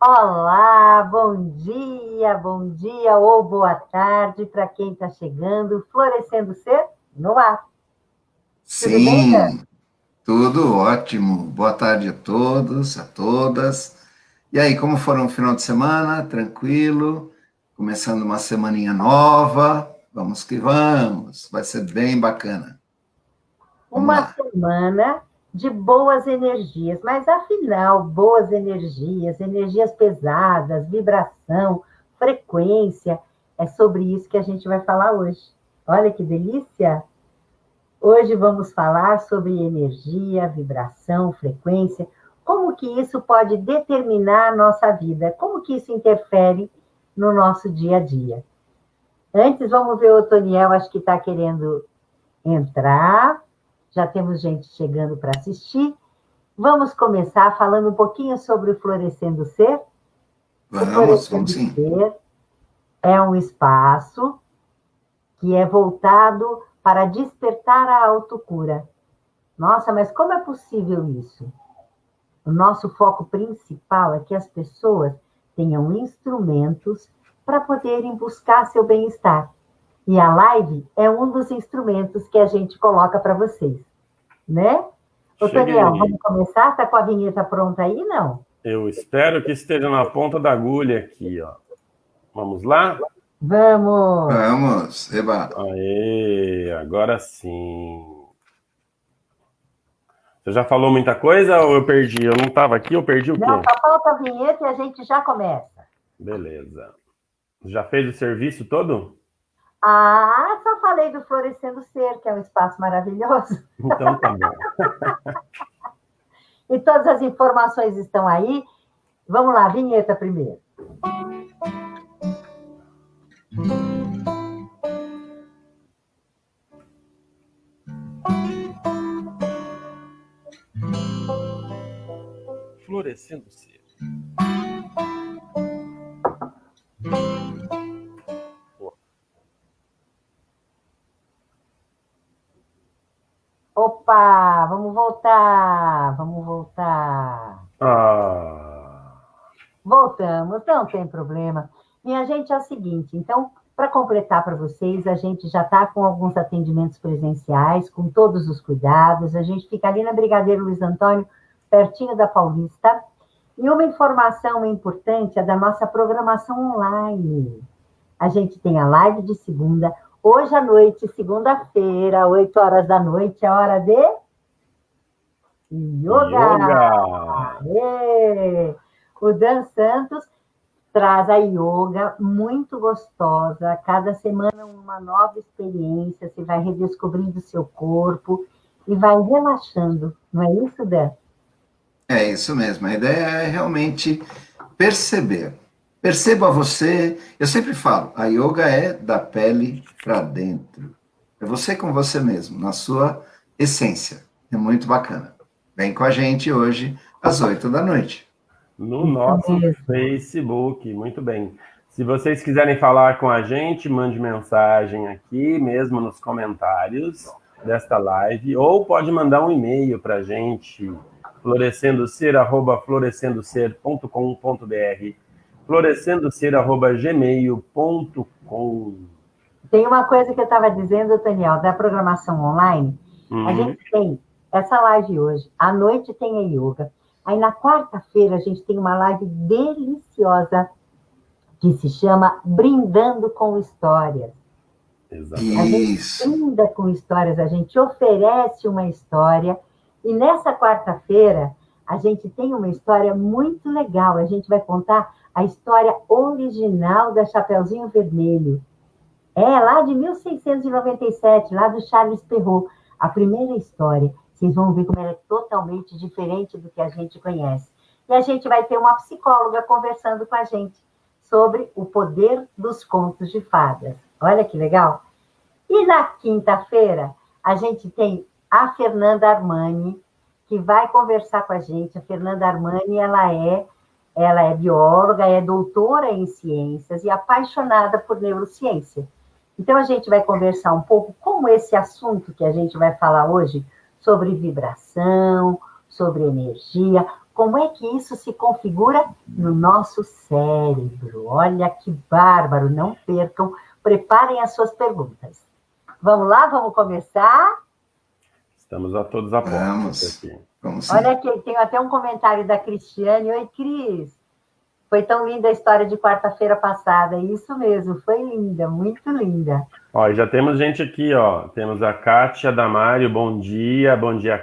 Olá, bom dia ou boa tarde para quem está chegando. Florescendo Ser no ar. Tudo bem, Dan? Sim, tudo ótimo. Boa tarde a todos, a todas. E aí, como foram o final de semana? Tranquilo? Começando uma semaninha nova. Vamos que vamos. Vai ser bem bacana. Vamos Uma lá. semana de boas energias, mas afinal, boas energias, energias pesadas, vibração, frequência, é sobre isso que a gente vai falar hoje. Olha que delícia! Hoje vamos falar sobre energia, vibração, frequência, como que isso pode determinar a nossa vida, como que isso interfere no nosso dia a dia. Antes, vamos ver o Toniel, acho que está querendo entrar. Já temos gente chegando para assistir. Vamos começar falando um pouquinho sobre o Florescendo Ser. O Vamos Florescendo sim. Ser é um espaço que é voltado para despertar a autocura. Nossa, mas como é possível isso? O nosso foco principal é que as pessoas tenham instrumentos para poderem buscar seu bem-estar. E a live é um dos instrumentos que a gente coloca para vocês, né? Ô, Toniel, Cheguei. vamos começar? Está com a vinheta pronta aí? Não? Eu espero que esteja na ponta da agulha aqui, ó. Vamos lá? Vamos! Vamos, Eba. Aê, agora sim. Você já falou muita coisa ou eu perdi? Eu não estava aqui, eu perdi o Não, quê? só falta a vinheta e a gente já começa. Beleza. Já fez o serviço todo? Ah, só falei do Florescendo Ser, que é um espaço maravilhoso. Então tá bom. E todas as informações estão aí. Vamos lá, vinheta primeiro. Florescendo Ser. Opa, vamos voltar, vamos voltar. Ah, Voltamos, não tem problema. Minha gente, é o seguinte, então, para completar para vocês, a gente já está com alguns atendimentos presenciais, com todos os cuidados, a gente fica ali na Brigadeiro Luiz Antônio, pertinho da Paulista, e uma informação importante é da nossa programação online. A gente tem a live de segunda, hoje à noite, segunda-feira, 8 horas da noite, é hora de yoga! yoga. Ê! O Dan Santos traz a yoga muito gostosa, cada semana uma nova experiência, você vai redescobrindo o seu corpo e vai relaxando, não é isso, Dan? É isso mesmo. A ideia é realmente perceber. Perceba você. Eu sempre falo, a yoga é da pele para dentro. É você com você mesmo, na sua essência. É muito bacana. Vem com a gente hoje, às 8 da noite. No Isso nosso mesmo. Facebook, muito bem. Se vocês quiserem falar com a gente, mande mensagem aqui mesmo nos comentários desta live, ou pode mandar um e-mail para a gente, florescendoser@florescendoser.com.br, florescendoser@gmail.com. Tem uma coisa que eu estava dizendo, Daniel, da programação online. A gente tem essa live hoje, à noite tem a yoga. Aí na quarta-feira a gente tem uma live deliciosa que se chama Brindando com Histórias. Exatamente. A gente Isso. brinda com histórias, a gente oferece uma história. E nessa quarta-feira a gente tem uma história muito legal. A gente vai contar a história original da Chapeuzinho Vermelho. É, lá de 1697, lá do Charles Perrault, a primeira história. Vocês vão ver como ela é totalmente diferente do que a gente conhece. E a gente vai ter uma psicóloga conversando com a gente sobre o poder dos contos de fadas. Olha que legal. E na quinta-feira, a gente tem a Fernanda Armani, que vai conversar com a gente. A Fernanda Armani, ela é bióloga, é doutora em ciências e apaixonada por neurociência. Então, a gente vai conversar um pouco como esse assunto que a gente vai falar hoje, sobre vibração, sobre energia, Como é que isso se configura no nosso cérebro? Olha que bárbaro, não percam, preparem as suas perguntas. Vamos lá, vamos começar? Estamos a todos a Vamos. aqui. Vamos Olha aqui, tem até um comentário da Cristiane. Oi, Cris. Foi tão linda a história de quarta-feira passada. Isso mesmo, foi linda, muito linda. Ó, e já temos gente aqui, ó. Temos a Kátia Damário, bom dia,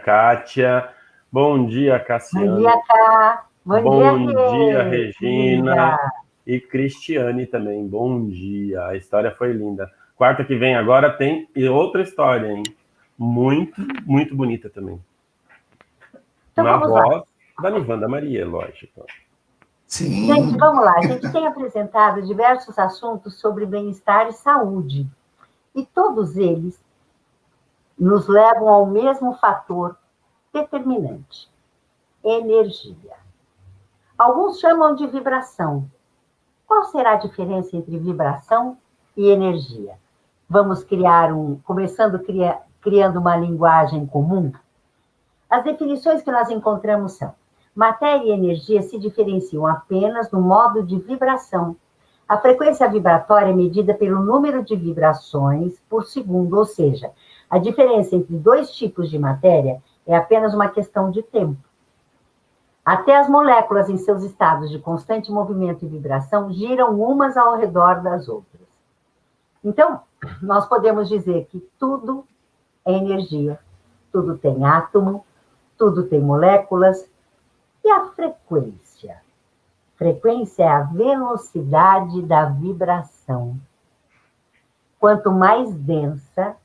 Kátia. Bom dia, Cassiano. Bom dia, Cá. Bom dia, dia, Regina. Linda. E Cristiane também, bom dia. A história foi linda. Quarta que vem agora tem outra história, hein? Muito, muito bonita também. Então, Na vamos lá. voz da Nivanda Maria, lógico. Sim. Gente, vamos lá. A gente tem apresentado diversos assuntos sobre bem-estar e saúde. E todos eles nos levam ao mesmo fator determinante: energia. Alguns chamam de vibração. Qual será a diferença entre vibração e energia? Vamos criando uma linguagem comum? As definições que nós encontramos são: matéria e energia se diferenciam apenas no modo de vibração. A frequência vibratória é medida pelo número de vibrações por segundo, ou seja, a diferença entre dois tipos de matéria é apenas uma questão de tempo. Até as moléculas em seus estados de constante movimento e vibração giram umas ao redor das outras. Então, nós podemos dizer que tudo é energia, tudo tem átomo, tudo tem moléculas. E a frequência? Frequência é a velocidade da vibração. Quanto mais densa,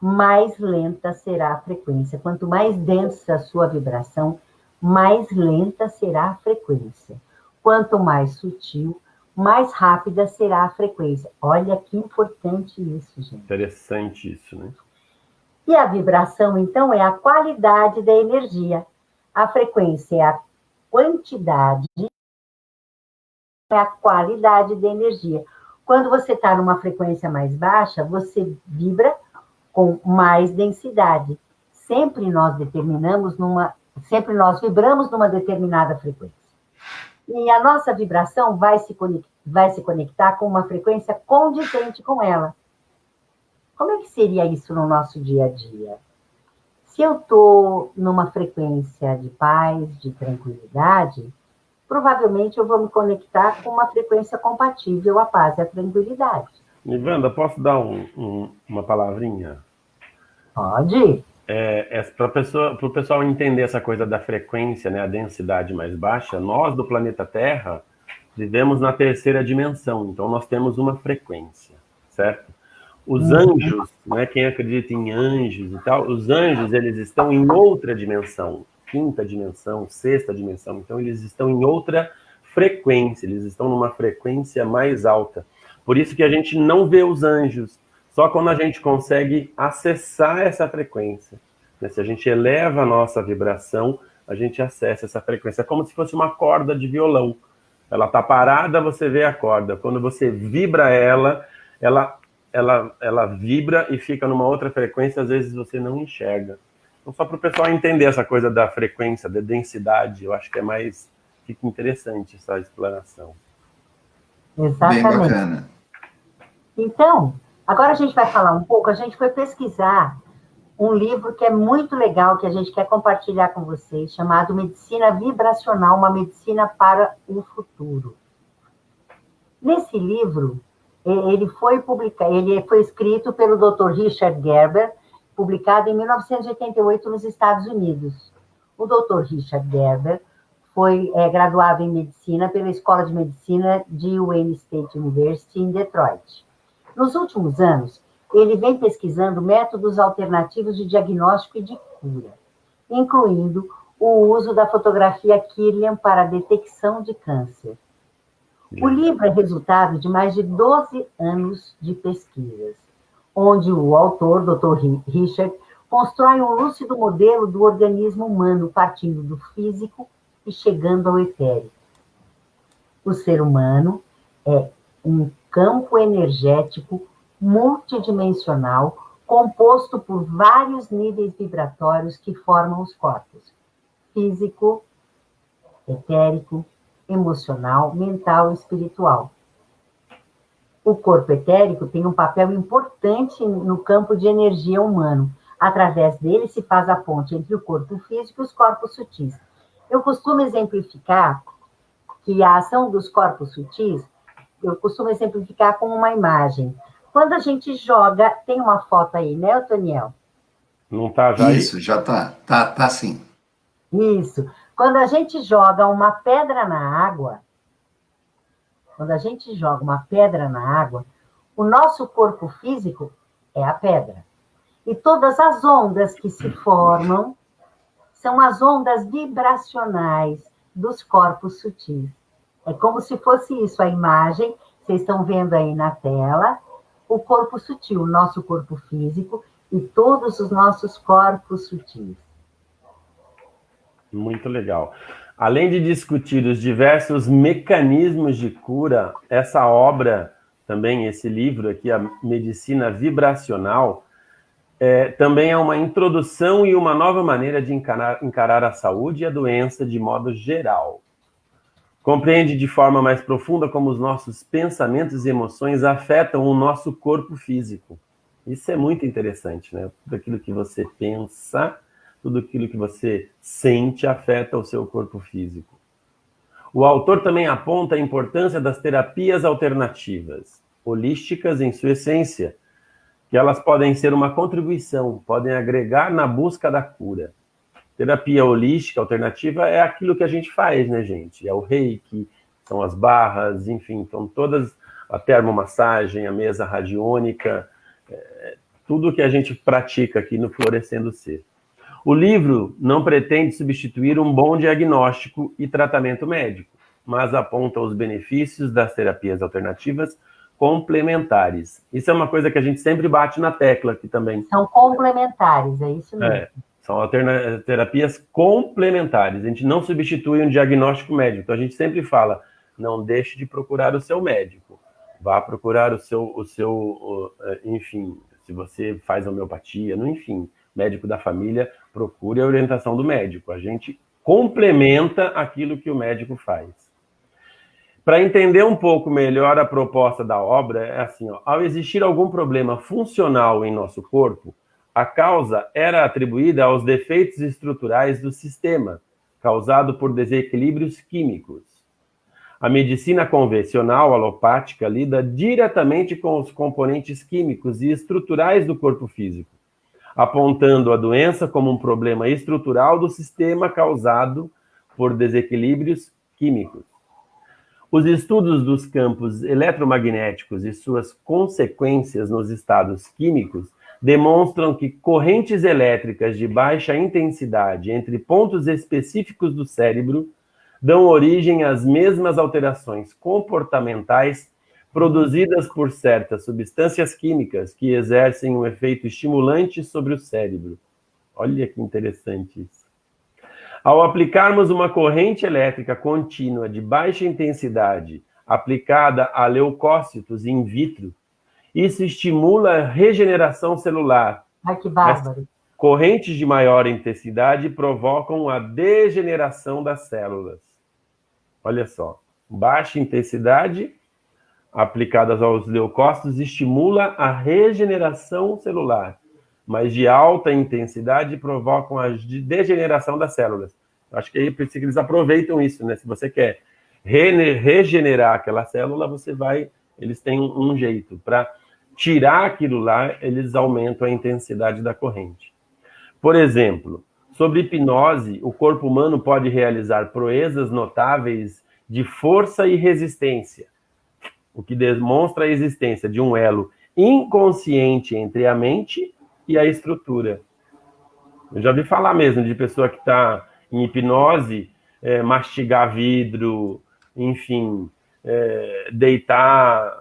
mais lenta será a frequência. Quanto mais densa a sua vibração, mais lenta será a frequência. Quanto mais sutil, mais rápida será a frequência. Olha que importante isso, gente. Interessante isso, né? E a vibração, então, é a qualidade da energia. A frequência é a quantidade, é a qualidade da energia. Quando você está numa frequência mais baixa, você vibra com mais densidade. Sempre nós vibramos numa determinada frequência. E a nossa vibração vai se conectar com uma frequência condizente com ela. Como é que seria isso no nosso dia a dia? Se eu estou numa frequência de paz, de tranquilidade, provavelmente eu vou me conectar com uma frequência compatível à paz e à tranquilidade. Nivanda, posso dar uma palavrinha? Pode. Para o pessoal entender essa coisa da frequência, né, a densidade mais baixa, nós do planeta Terra vivemos na terceira dimensão, então nós temos uma frequência, certo? Os anjos, né, quem acredita em anjos e tal, os anjos, eles estão em outra dimensão, quinta dimensão, sexta dimensão, então eles estão em outra frequência, eles estão numa frequência mais alta. Por isso que a gente não vê os anjos, só quando a gente consegue acessar essa frequência. Né? Se a gente eleva a nossa vibração, a gente acessa essa frequência. É como se fosse uma corda de violão. Ela está parada, você vê a corda. Quando você vibra ela vibra e fica numa outra frequência, às vezes você não enxerga. Então, só para o pessoal entender essa coisa da frequência, da densidade, eu acho que fica interessante essa explanação. Exatamente. Bem bacana. Então, agora a gente vai falar um pouco, a gente foi pesquisar um livro que é muito legal, que a gente quer compartilhar com vocês, chamado Medicina Vibracional, uma medicina para o futuro. Nesse livro, ele foi escrito pelo Dr. Richard Gerber, publicado em 1988 nos Estados Unidos. O Dr. Richard Gerber foi graduado em medicina pela Escola de Medicina de Wayne State University, em Detroit. Nos últimos anos, ele vem pesquisando métodos alternativos de diagnóstico e de cura, incluindo o uso da fotografia Kirlian para a detecção de câncer. O livro é resultado de mais de 12 anos de pesquisas, onde o autor, Dr. Richard, constrói um lúcido modelo do organismo humano, partindo do físico e chegando ao etérico. O ser humano é um campo energético multidimensional, composto por vários níveis vibratórios que formam os corpos físico, etérico, emocional, mental e espiritual. O corpo etérico tem um papel importante no campo de energia humano. Através dele se faz a ponte entre o corpo físico e os corpos sutis. Eu costumo exemplificar que a ação dos corpos sutis, eu costumo exemplificar com uma imagem. Quando a gente joga, tem uma foto aí, né, Otoniel? Não tá já aí? Isso, já tá. Tá sim. Isso. Quando a gente joga uma pedra na água, o nosso corpo físico é a pedra. E todas as ondas que se formam são as ondas vibracionais dos corpos sutis. É como se fosse isso, a imagem, vocês estão vendo aí na tela, o corpo sutil, o nosso corpo físico e todos os nossos corpos sutis. Muito legal. Além de discutir os diversos mecanismos de cura, essa obra, também esse livro aqui, a Medicina Vibracional, também é uma introdução e uma nova maneira de encarar a saúde e a doença de modo geral. Compreende de forma mais profunda como os nossos pensamentos e emoções afetam o nosso corpo físico. Isso é muito interessante, né? Tudo aquilo que você pensa, tudo aquilo que você sente afeta o seu corpo físico. O autor também aponta a importância das terapias alternativas, holísticas em sua essência, que elas podem ser uma contribuição, podem agregar na busca da cura. Terapia holística alternativa é aquilo que a gente faz, né, gente? É o reiki, são as barras, enfim, são todas, a termomassagem, a mesa radiônica, tudo que a gente pratica aqui no Florescendo Ser. O livro não pretende substituir um bom diagnóstico e tratamento médico, mas aponta os benefícios das terapias alternativas complementares. Isso é uma coisa que a gente sempre bate na tecla aqui também. São complementares, é isso mesmo. São terapias complementares. A gente não substitui um diagnóstico médico. Então a gente sempre fala, não deixe de procurar o seu médico. Vá procurar o seu, enfim, se você faz homeopatia, enfim, médico da família, procure a orientação do médico. A gente complementa aquilo que o médico faz. Para entender um pouco melhor a proposta da obra, é assim, ao existir algum problema funcional em nosso corpo, a causa era atribuída aos defeitos estruturais do sistema, causado por desequilíbrios químicos. A medicina convencional alopática lida diretamente com os componentes químicos e estruturais do corpo físico, apontando a doença como um problema estrutural do sistema causado por desequilíbrios químicos. Os estudos dos campos eletromagnéticos e suas consequências nos estados químicos demonstram que correntes elétricas de baixa intensidade entre pontos específicos do cérebro dão origem às mesmas alterações comportamentais produzidas por certas substâncias químicas que exercem um efeito estimulante sobre o cérebro. Olha que interessante isso. Ao aplicarmos uma corrente elétrica contínua de baixa intensidade aplicada a leucócitos in vitro, isso estimula a regeneração celular. Ai, que bárbaro. As correntes de maior intensidade provocam a degeneração das células. Olha só, baixa intensidade aplicadas aos leucócitos estimula a regeneração celular, mas de alta intensidade provocam a degeneração das células. Acho que aí eles aproveitam isso, né? Se você quer regenerar aquela célula, eles têm um jeito. Para tirar aquilo lá, eles aumentam a intensidade da corrente. Por exemplo, sobre hipnose, o corpo humano pode realizar proezas notáveis de força e resistência, o que demonstra a existência de um elo inconsciente entre a mente e a estrutura. Eu já vi falar mesmo de pessoa que está em hipnose, mastigar vidro, enfim, deitar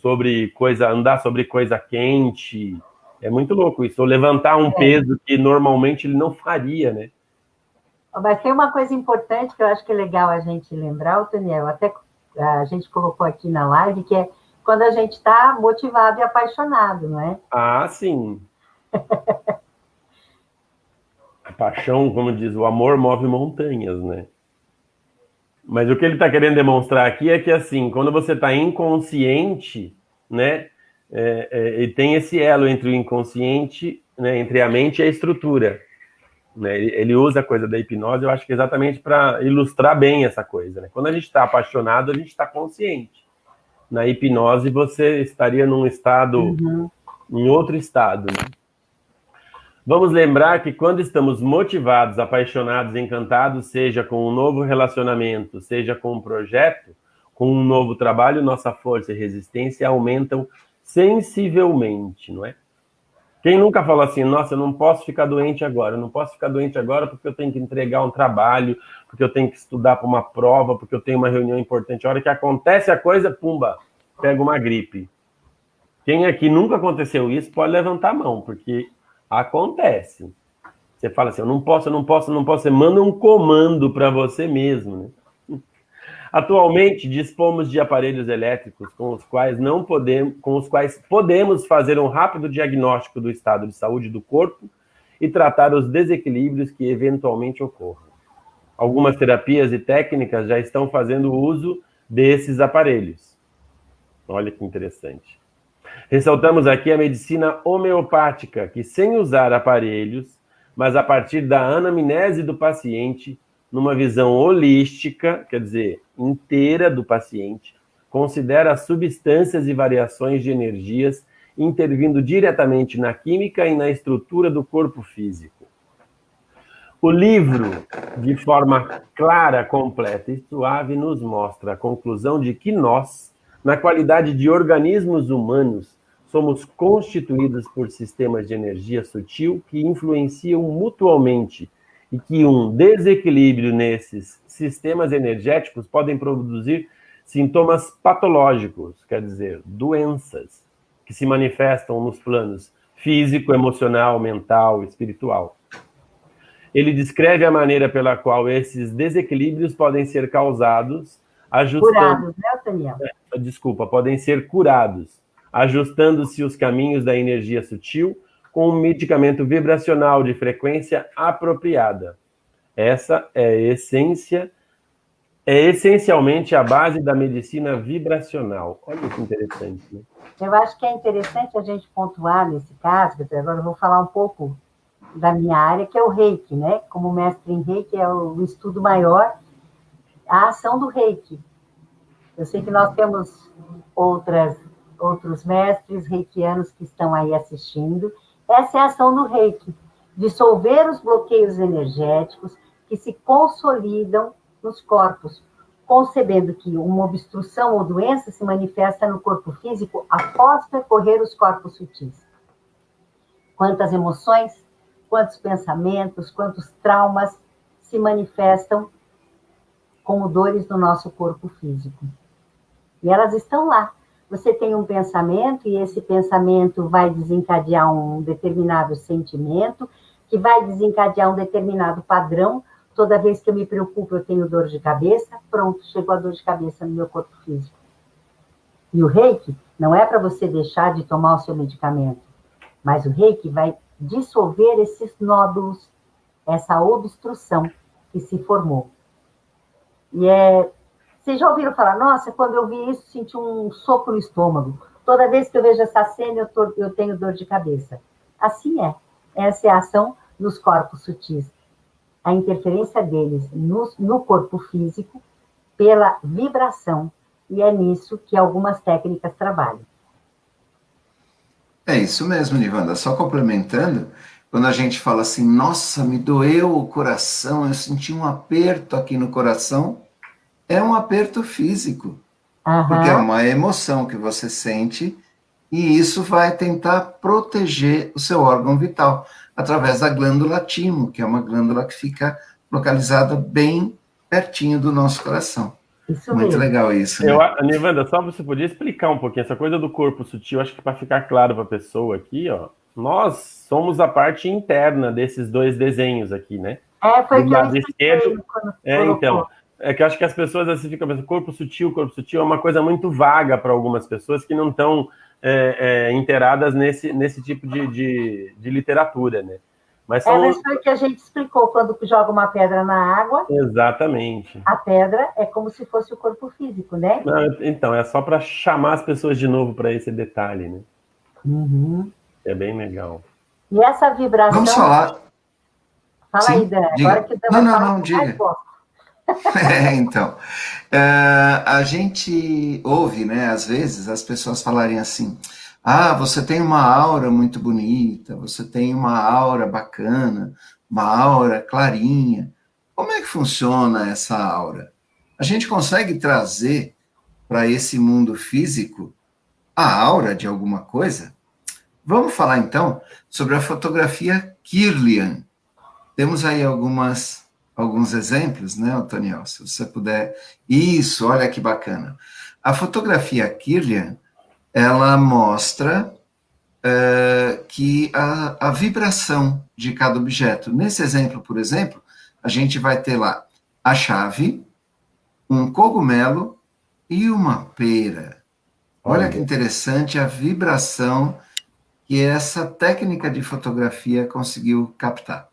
sobre coisa, andar sobre coisa quente. É muito louco isso. Ou levantar um peso que normalmente ele não faria, né? Mas tem uma coisa importante que eu acho que é legal a gente lembrar, Otoniel, até a gente colocou aqui na live, que é quando a gente está motivado e apaixonado, não é? Ah, sim. A paixão, como diz, o amor move montanhas, né? Mas o que ele está querendo demonstrar aqui é que, assim, quando você está inconsciente, né, e tem esse elo entre o inconsciente, né, entre a mente e a estrutura, né? Ele usa a coisa da hipnose, eu acho que exatamente para ilustrar bem essa coisa, né? Quando a gente está apaixonado, a gente está consciente. Na hipnose, você estaria num estado, em outro estado, né? Vamos lembrar que quando estamos motivados, apaixonados, encantados, seja com um novo relacionamento, seja com um projeto, com um novo trabalho, nossa força e resistência aumentam sensivelmente, não é? Quem nunca falou assim, nossa, eu não posso ficar doente agora, eu não posso ficar doente agora porque eu tenho que entregar um trabalho, porque eu tenho que estudar para uma prova, porque eu tenho uma reunião importante. A hora que acontece a coisa, pumba, pega uma gripe. Quem aqui nunca aconteceu isso, pode levantar a mão, porque acontece. Você fala assim, eu não posso, eu não posso, eu não posso. Você manda um comando para você mesmo, né? Atualmente, dispomos de aparelhos elétricos com os quais podemos fazer um rápido diagnóstico do estado de saúde do corpo e tratar os desequilíbrios que eventualmente ocorram. Algumas terapias e técnicas já estão fazendo uso desses aparelhos. Olha que interessante. Ressaltamos aqui a medicina homeopática, que sem usar aparelhos, mas a partir da anamnese do paciente, numa visão holística, quer dizer, inteira do paciente, considera as substâncias e variações de energias, intervindo diretamente na química e na estrutura do corpo físico. O livro, de forma clara, completa e suave, nos mostra a conclusão de que nós, na qualidade de organismos humanos, somos constituídos por sistemas de energia sutil que influenciam mutuamente e que um desequilíbrio nesses sistemas energéticos podem produzir sintomas patológicos, quer dizer, doenças, que se manifestam nos planos físico, emocional, mental, espiritual. Ele descreve a maneira pela qual esses desequilíbrios podem ser causados, Curados, né, Daniel? Podem ser curados, ajustando-se os caminhos da energia sutil com um medicamento vibracional de frequência apropriada. Essa é essencialmente a base da medicina vibracional. Olha que interessante, né? Eu acho que é interessante a gente pontuar nesse caso, agora eu vou falar um pouco da minha área, que é o Reiki, né? Como mestre em Reiki, é o estudo maior, a ação do Reiki. Eu sei que nós temos outros mestres reikianos que estão aí assistindo. Essa é a ação do Reiki, dissolver os bloqueios energéticos que se consolidam nos corpos, concebendo que uma obstrução ou doença se manifesta no corpo físico após percorrer os corpos sutis. Quantas emoções, quantos pensamentos, quantos traumas se manifestam como dores no nosso corpo físico. E elas estão lá. Você tem um pensamento e esse pensamento vai desencadear um determinado sentimento, que vai desencadear um determinado padrão. Toda vez que eu me preocupo, eu tenho dor de cabeça. Pronto, chegou a dor de cabeça no meu corpo físico. E o Reiki não é para você deixar de tomar o seu medicamento, mas o Reiki vai dissolver esses nódulos, essa obstrução que se formou. E vocês já ouviram falar, nossa, quando eu vi isso, senti um soco no estômago. Toda vez que eu vejo essa cena, eu tenho dor de cabeça. Assim é. Essa é a ação nos corpos sutis. A interferência deles no corpo físico pela vibração. E é nisso que algumas técnicas trabalham. É isso mesmo, Nivanda. Só complementando, quando a gente fala assim, nossa, me doeu o coração, eu senti um aperto aqui no coração, é um aperto físico, porque é uma emoção que você sente e isso vai tentar proteger o seu órgão vital através da glândula timo, que é uma glândula que fica localizada bem pertinho do nosso coração. Isso muito mesmo. Legal isso, né? Nivanda, só você podia explicar um pouquinho essa coisa do corpo sutil, acho que para ficar claro para a pessoa aqui, ó, nós somos a parte interna desses dois desenhos aqui, né? Foi do que lado eu esquerdo. Então, é que eu acho que as pessoas assim ficam pensando, corpo sutil é uma coisa muito vaga para algumas pessoas que não estão inteiradas nesse tipo de literatura, né? Mas Mas foi o que a gente explicou, quando joga uma pedra na água. Exatamente. A pedra é como se fosse o corpo físico, né? Não, então, é só para chamar as pessoas de novo para esse detalhe, né? Uhum. É bem legal. E essa vibração... Vamos falar... Fala aí, Sim, Dan. diga. Agora que o Dan vai falar, Não, diga. Então, a gente ouve, né, às vezes, as pessoas falarem assim, você tem uma aura muito bonita, você tem uma aura bacana, uma aura clarinha. Como é que funciona essa aura? A gente consegue trazer para esse mundo físico a aura de alguma coisa? Vamos falar, então, sobre a fotografia Kirlian. Temos aí alguns exemplos, né, Antoniel? Se você puder... Isso, olha que bacana. A fotografia Kirlian, ela mostra que a vibração de cada objeto. Nesse exemplo, por exemplo, a gente vai ter lá a chave, um cogumelo e uma pera. Olha que interessante a vibração que essa técnica de fotografia conseguiu captar.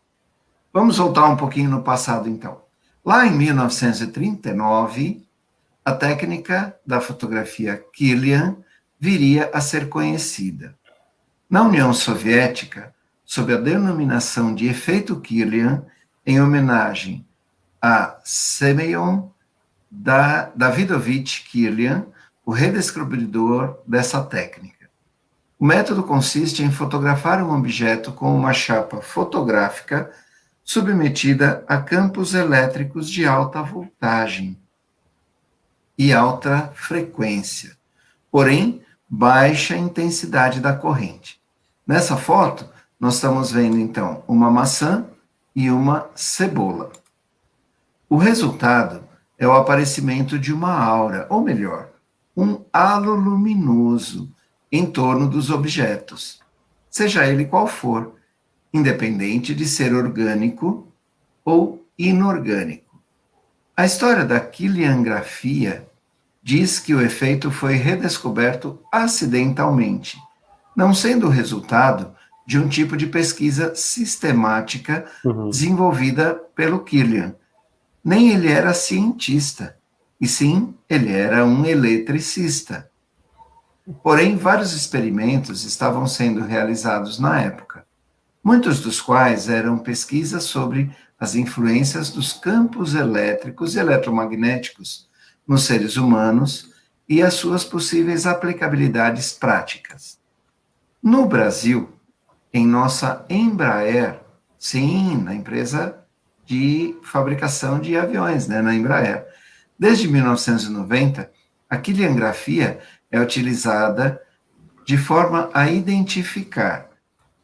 Vamos voltar um pouquinho no passado, então. Lá em 1939, a técnica da fotografia Kirlian viria a ser conhecida. Na União Soviética, sob a denominação de efeito Kirlian, em homenagem a Semyon Davidovich Kirlian, o redescobridor dessa técnica. O método consiste em fotografar um objeto com uma chapa fotográfica submetida a campos elétricos de alta voltagem e alta frequência, porém baixa intensidade da corrente. Nessa foto, nós estamos vendo, então, uma maçã e uma cebola. O resultado é o aparecimento de uma aura, ou melhor, um halo luminoso em torno dos objetos, seja ele qual for, independente de ser orgânico ou inorgânico. A história da quiliangrafia diz que o efeito foi redescoberto acidentalmente, não sendo o resultado de um tipo de pesquisa sistemática desenvolvida pelo Kirlian. Nem ele era cientista, e sim, ele era um eletricista. Porém, vários experimentos estavam sendo realizados na época, muitos dos quais eram pesquisas sobre as influências dos campos elétricos e eletromagnéticos nos seres humanos e as suas possíveis aplicabilidades práticas. No Brasil, em nossa Embraer, sim, na empresa de fabricação de aviões, né, na Embraer, desde 1990, a quiliangrafia é utilizada de forma a identificar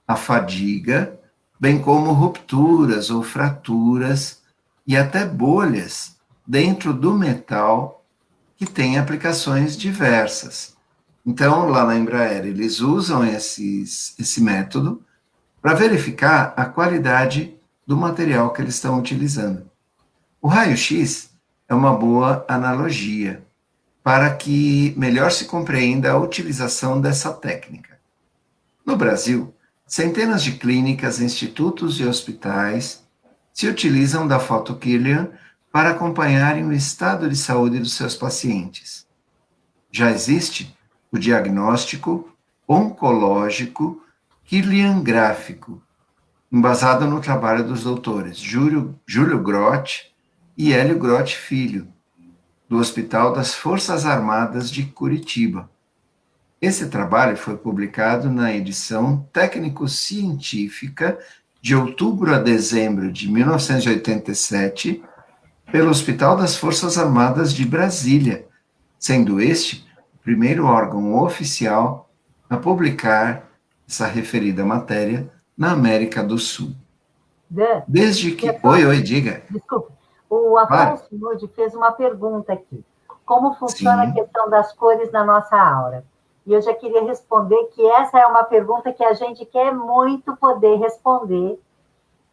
a fadiga, bem como rupturas ou fraturas e até bolhas dentro do metal que tem aplicações diversas. Então, lá na Embraer, eles usam esse método para verificar a qualidade do material que eles estão utilizando. O raio-x é uma boa analogia para que melhor se compreenda a utilização dessa técnica. No Brasil, centenas de clínicas, institutos e hospitais se utilizam da foto Kirlian para acompanharem o estado de saúde dos seus pacientes. Já existe o diagnóstico oncológico Kirlian-gráfico, embasado no trabalho dos doutores Júlio Grotti e Hélio Grotti Filho, do Hospital das Forças Armadas de Curitiba. Esse trabalho foi publicado na edição técnico-científica de outubro a dezembro de 1987, pelo Hospital das Forças Armadas de Brasília, sendo este o primeiro órgão oficial a publicar essa referida matéria na América do Sul. Desde que... Oi, diga. Desculpe. O Afonso Nude fez uma pergunta aqui. Como funciona a questão das cores na nossa aura? E eu já queria responder que essa é uma pergunta que a gente quer muito poder responder.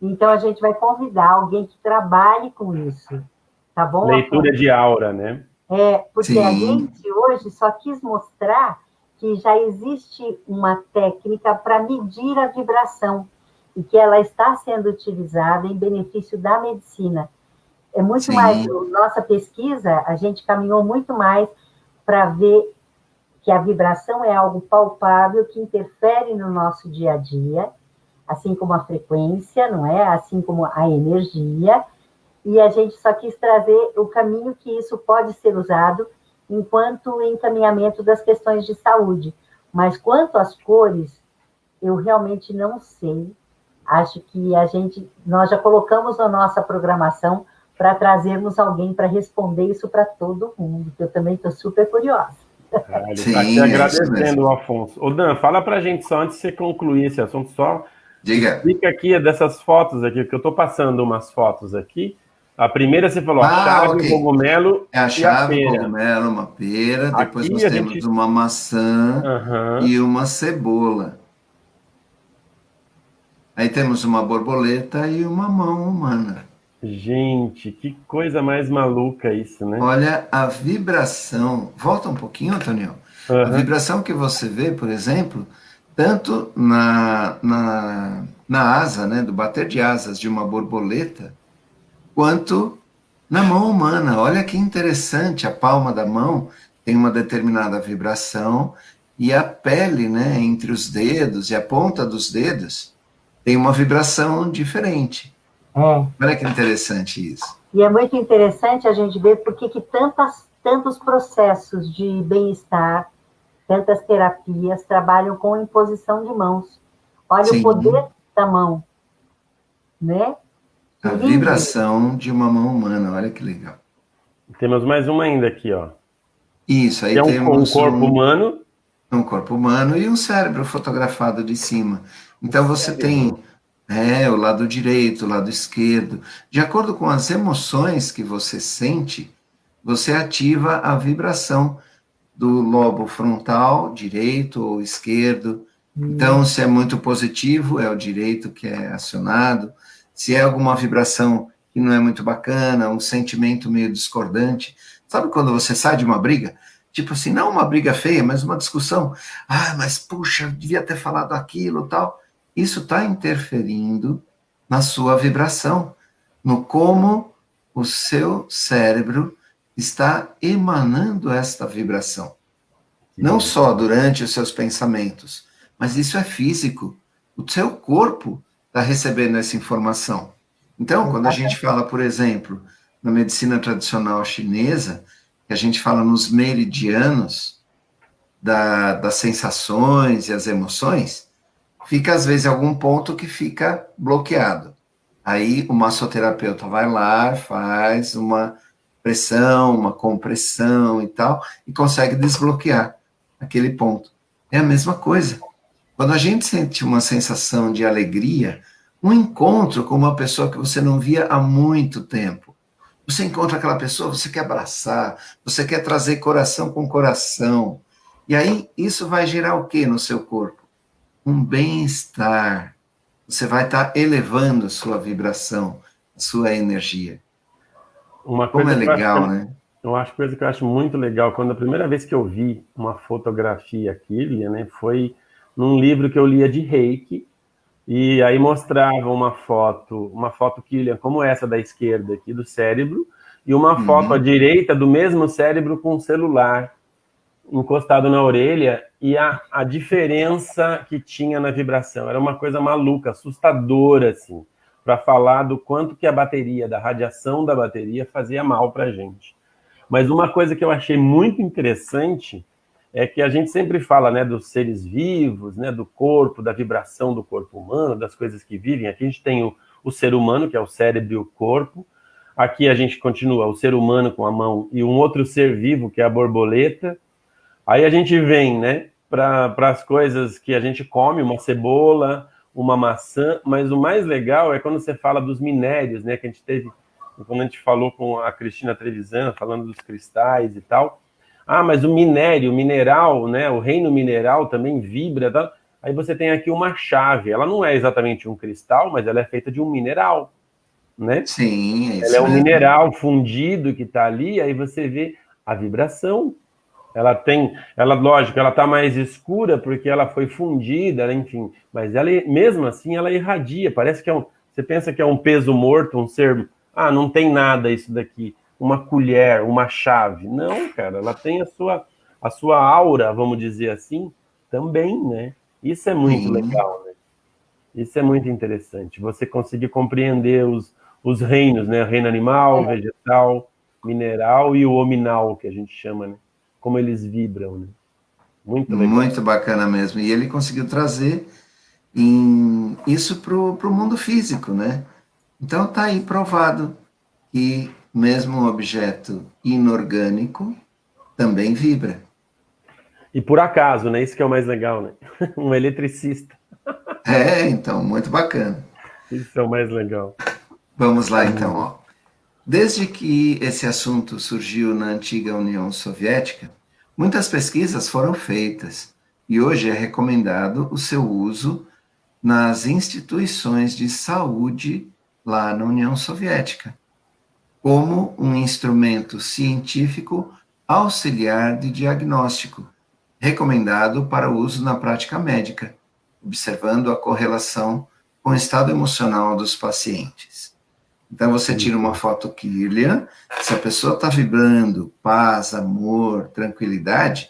Então, a gente vai convidar alguém que trabalhe com isso. Tá bom, Leitura Afonso? de aura, né? Porque a gente hoje só quis mostrar que já existe uma técnica para medir a vibração. e que ela está sendo utilizada em benefício da medicina. É muito mais, Sim, nossa pesquisa, a gente caminhou muito mais para ver que a vibração é algo palpável que interfere no nosso dia a dia, assim como a frequência, não é? Assim como a energia, e a gente só quis trazer o caminho que isso pode ser usado enquanto encaminhamento das questões de saúde. Mas quanto às cores, eu realmente não sei. Acho que nós já colocamos na nossa programação para trazermos alguém para responder isso para todo mundo, que eu também estou super curiosa. Ah, ele está aqui sim, é isso agradecendo mesmo. o Afonso. Ô, Dan, fala pra gente só, antes de você concluir esse assunto, só Diga. explica aqui dessas fotos aqui, que eu estou passando umas fotos aqui. A primeira você falou, a Ah, chave, o ok. cogumelo É a e a chave, o pera. cogumelo, uma pera. Depois Aqui nós a temos gente... uma maçã Aham. e uma cebola. Aí temos uma borboleta e uma mão humana. Gente, que coisa mais maluca isso, né? Olha a vibração. Volta um pouquinho, Antônio. A Aham. vibração que você vê, por exemplo, tanto na asa, né, do bater de asas de uma borboleta, quanto na mão humana. Olha que interessante, a palma da mão tem uma determinada vibração e a pele, né, entre os dedos e a ponta dos dedos tem uma vibração diferente. É. Olha que interessante isso. E é muito interessante a gente ver por que tantos processos de bem-estar, tantas terapias trabalham com imposição de mãos. Olha o Sim, poder da mão, né? Que a lindo! vibração de uma mão humana, olha que legal. Temos mais uma ainda aqui, ó. Isso, Que aí é um temos corpo humano. um corpo humano e um cérebro fotografado de cima. O Então você tem cérebro. o lado direito, o lado esquerdo. De acordo com as emoções que você sente, você ativa a vibração do lobo frontal, direito ou esquerdo. Então, se é muito positivo, é o direito que é acionado. Se é alguma vibração que não é muito bacana, um sentimento meio discordante. Sabe quando você sai de uma briga? Tipo assim, não uma briga feia, mas uma discussão. Ah, mas puxa, devia ter falado aquilo, tal. Isso está interferindo na sua vibração, no como o seu cérebro está emanando esta vibração. Que Não só legal. durante os seus pensamentos, mas isso é físico. O seu corpo está recebendo essa informação. Então, quando a gente fala, por exemplo, na medicina tradicional chinesa, que a gente fala nos meridianos das sensações e as emoções, fica às vezes algum ponto que fica bloqueado. Aí o massoterapeuta vai lá, faz uma pressão, uma compressão e tal, e consegue desbloquear aquele ponto. É a mesma coisa. Quando a gente sente uma sensação de alegria, um encontro com uma pessoa que você não via há muito tempo. Você encontra aquela pessoa, você quer abraçar, você quer trazer coração com coração. E aí isso vai gerar o que no seu corpo? Um bem-estar. Você vai estar elevando a sua vibração, a sua energia. Uma Como é coisa que eu acho legal, né? eu acho coisa que eu acho muito legal, quando a primeira vez que eu vi uma fotografia aqui, né, foi num livro que eu lia de Reiki, e aí mostrava uma foto Killian, como essa da esquerda aqui, do cérebro, e uma foto à Uhum. direita do mesmo cérebro com um celular encostado na orelha, e a diferença que tinha na vibração. Era uma coisa maluca, assustadora, assim, para falar do quanto que a bateria, da radiação da bateria, fazia mal para a gente. Mas uma coisa que eu achei muito interessante é que a gente sempre fala, né, dos seres vivos, né, do corpo, da vibração do corpo humano, das coisas que vivem. Aqui a gente tem o ser humano, que é o cérebro e o corpo. Aqui a gente continua o ser humano com a mão e um outro ser vivo, que é a borboleta. Aí a gente vem, né, para as coisas que a gente come, uma cebola, uma maçã, mas o mais legal é quando você fala dos minérios, né, que a gente teve, quando a gente falou com a Cristina Trevisan, falando dos cristais e tal. Ah, mas o minério, o mineral, né, o reino mineral também vibra, tá? Aí você tem aqui uma chave, ela não é exatamente um cristal, mas ela é feita de um mineral, né? Sim, é Ela é isso um mesmo. mineral fundido que está ali, aí você vê a vibração. Lógico, ela está mais escura porque ela foi fundida, enfim, mas ela, mesmo assim, ela irradia, parece que você pensa que é um peso morto, um ser, não tem nada isso daqui, uma colher, uma chave. Não, cara, ela tem a sua aura, vamos dizer assim, também, né? Isso é muito Sim, legal, né? Isso é muito interessante. Você conseguir compreender os reinos, né? O reino animal, vegetal, mineral e o hominal, que a gente chama, né? Como eles vibram, né? Muito legal. muito bacana mesmo. E ele conseguiu trazer isso para o mundo físico, né? Então está aí provado que mesmo um objeto inorgânico também vibra. E por acaso, né? Isso que é o mais legal, né? Um eletricista. Então, muito bacana. Isso é o mais legal. Vamos lá então, ó. Desde que esse assunto surgiu na antiga União Soviética, muitas pesquisas foram feitas e hoje é recomendado o seu uso nas instituições de saúde lá na União Soviética, como um instrumento científico auxiliar de diagnóstico, recomendado para uso na prática médica, observando a correlação com o estado emocional dos pacientes. Então você tira uma fotoquília, se a pessoa está vibrando paz, amor, tranquilidade,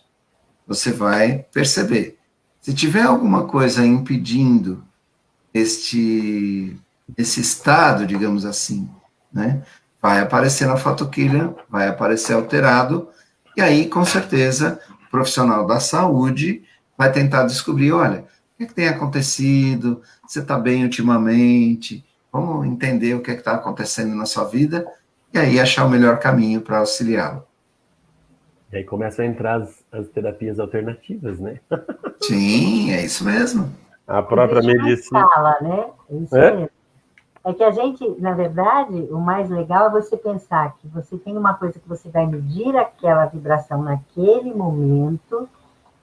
você vai perceber. Se tiver alguma coisa impedindo esse estado, digamos assim, né, vai aparecer na fotoquília, vai aparecer alterado, e aí, com certeza, o profissional da saúde vai tentar descobrir, olha, o que é que tem acontecido, você está bem ultimamente, vamos entender o que é que está acontecendo na sua vida, e aí achar o melhor caminho para auxiliá-lo. E aí começam a entrar as terapias alternativas, né? Sim, é isso mesmo. A própria Existe uma medicina. escala, né? É isso É? mesmo. É que a gente, na verdade, o mais legal é você pensar que você tem uma coisa que você vai medir aquela vibração naquele momento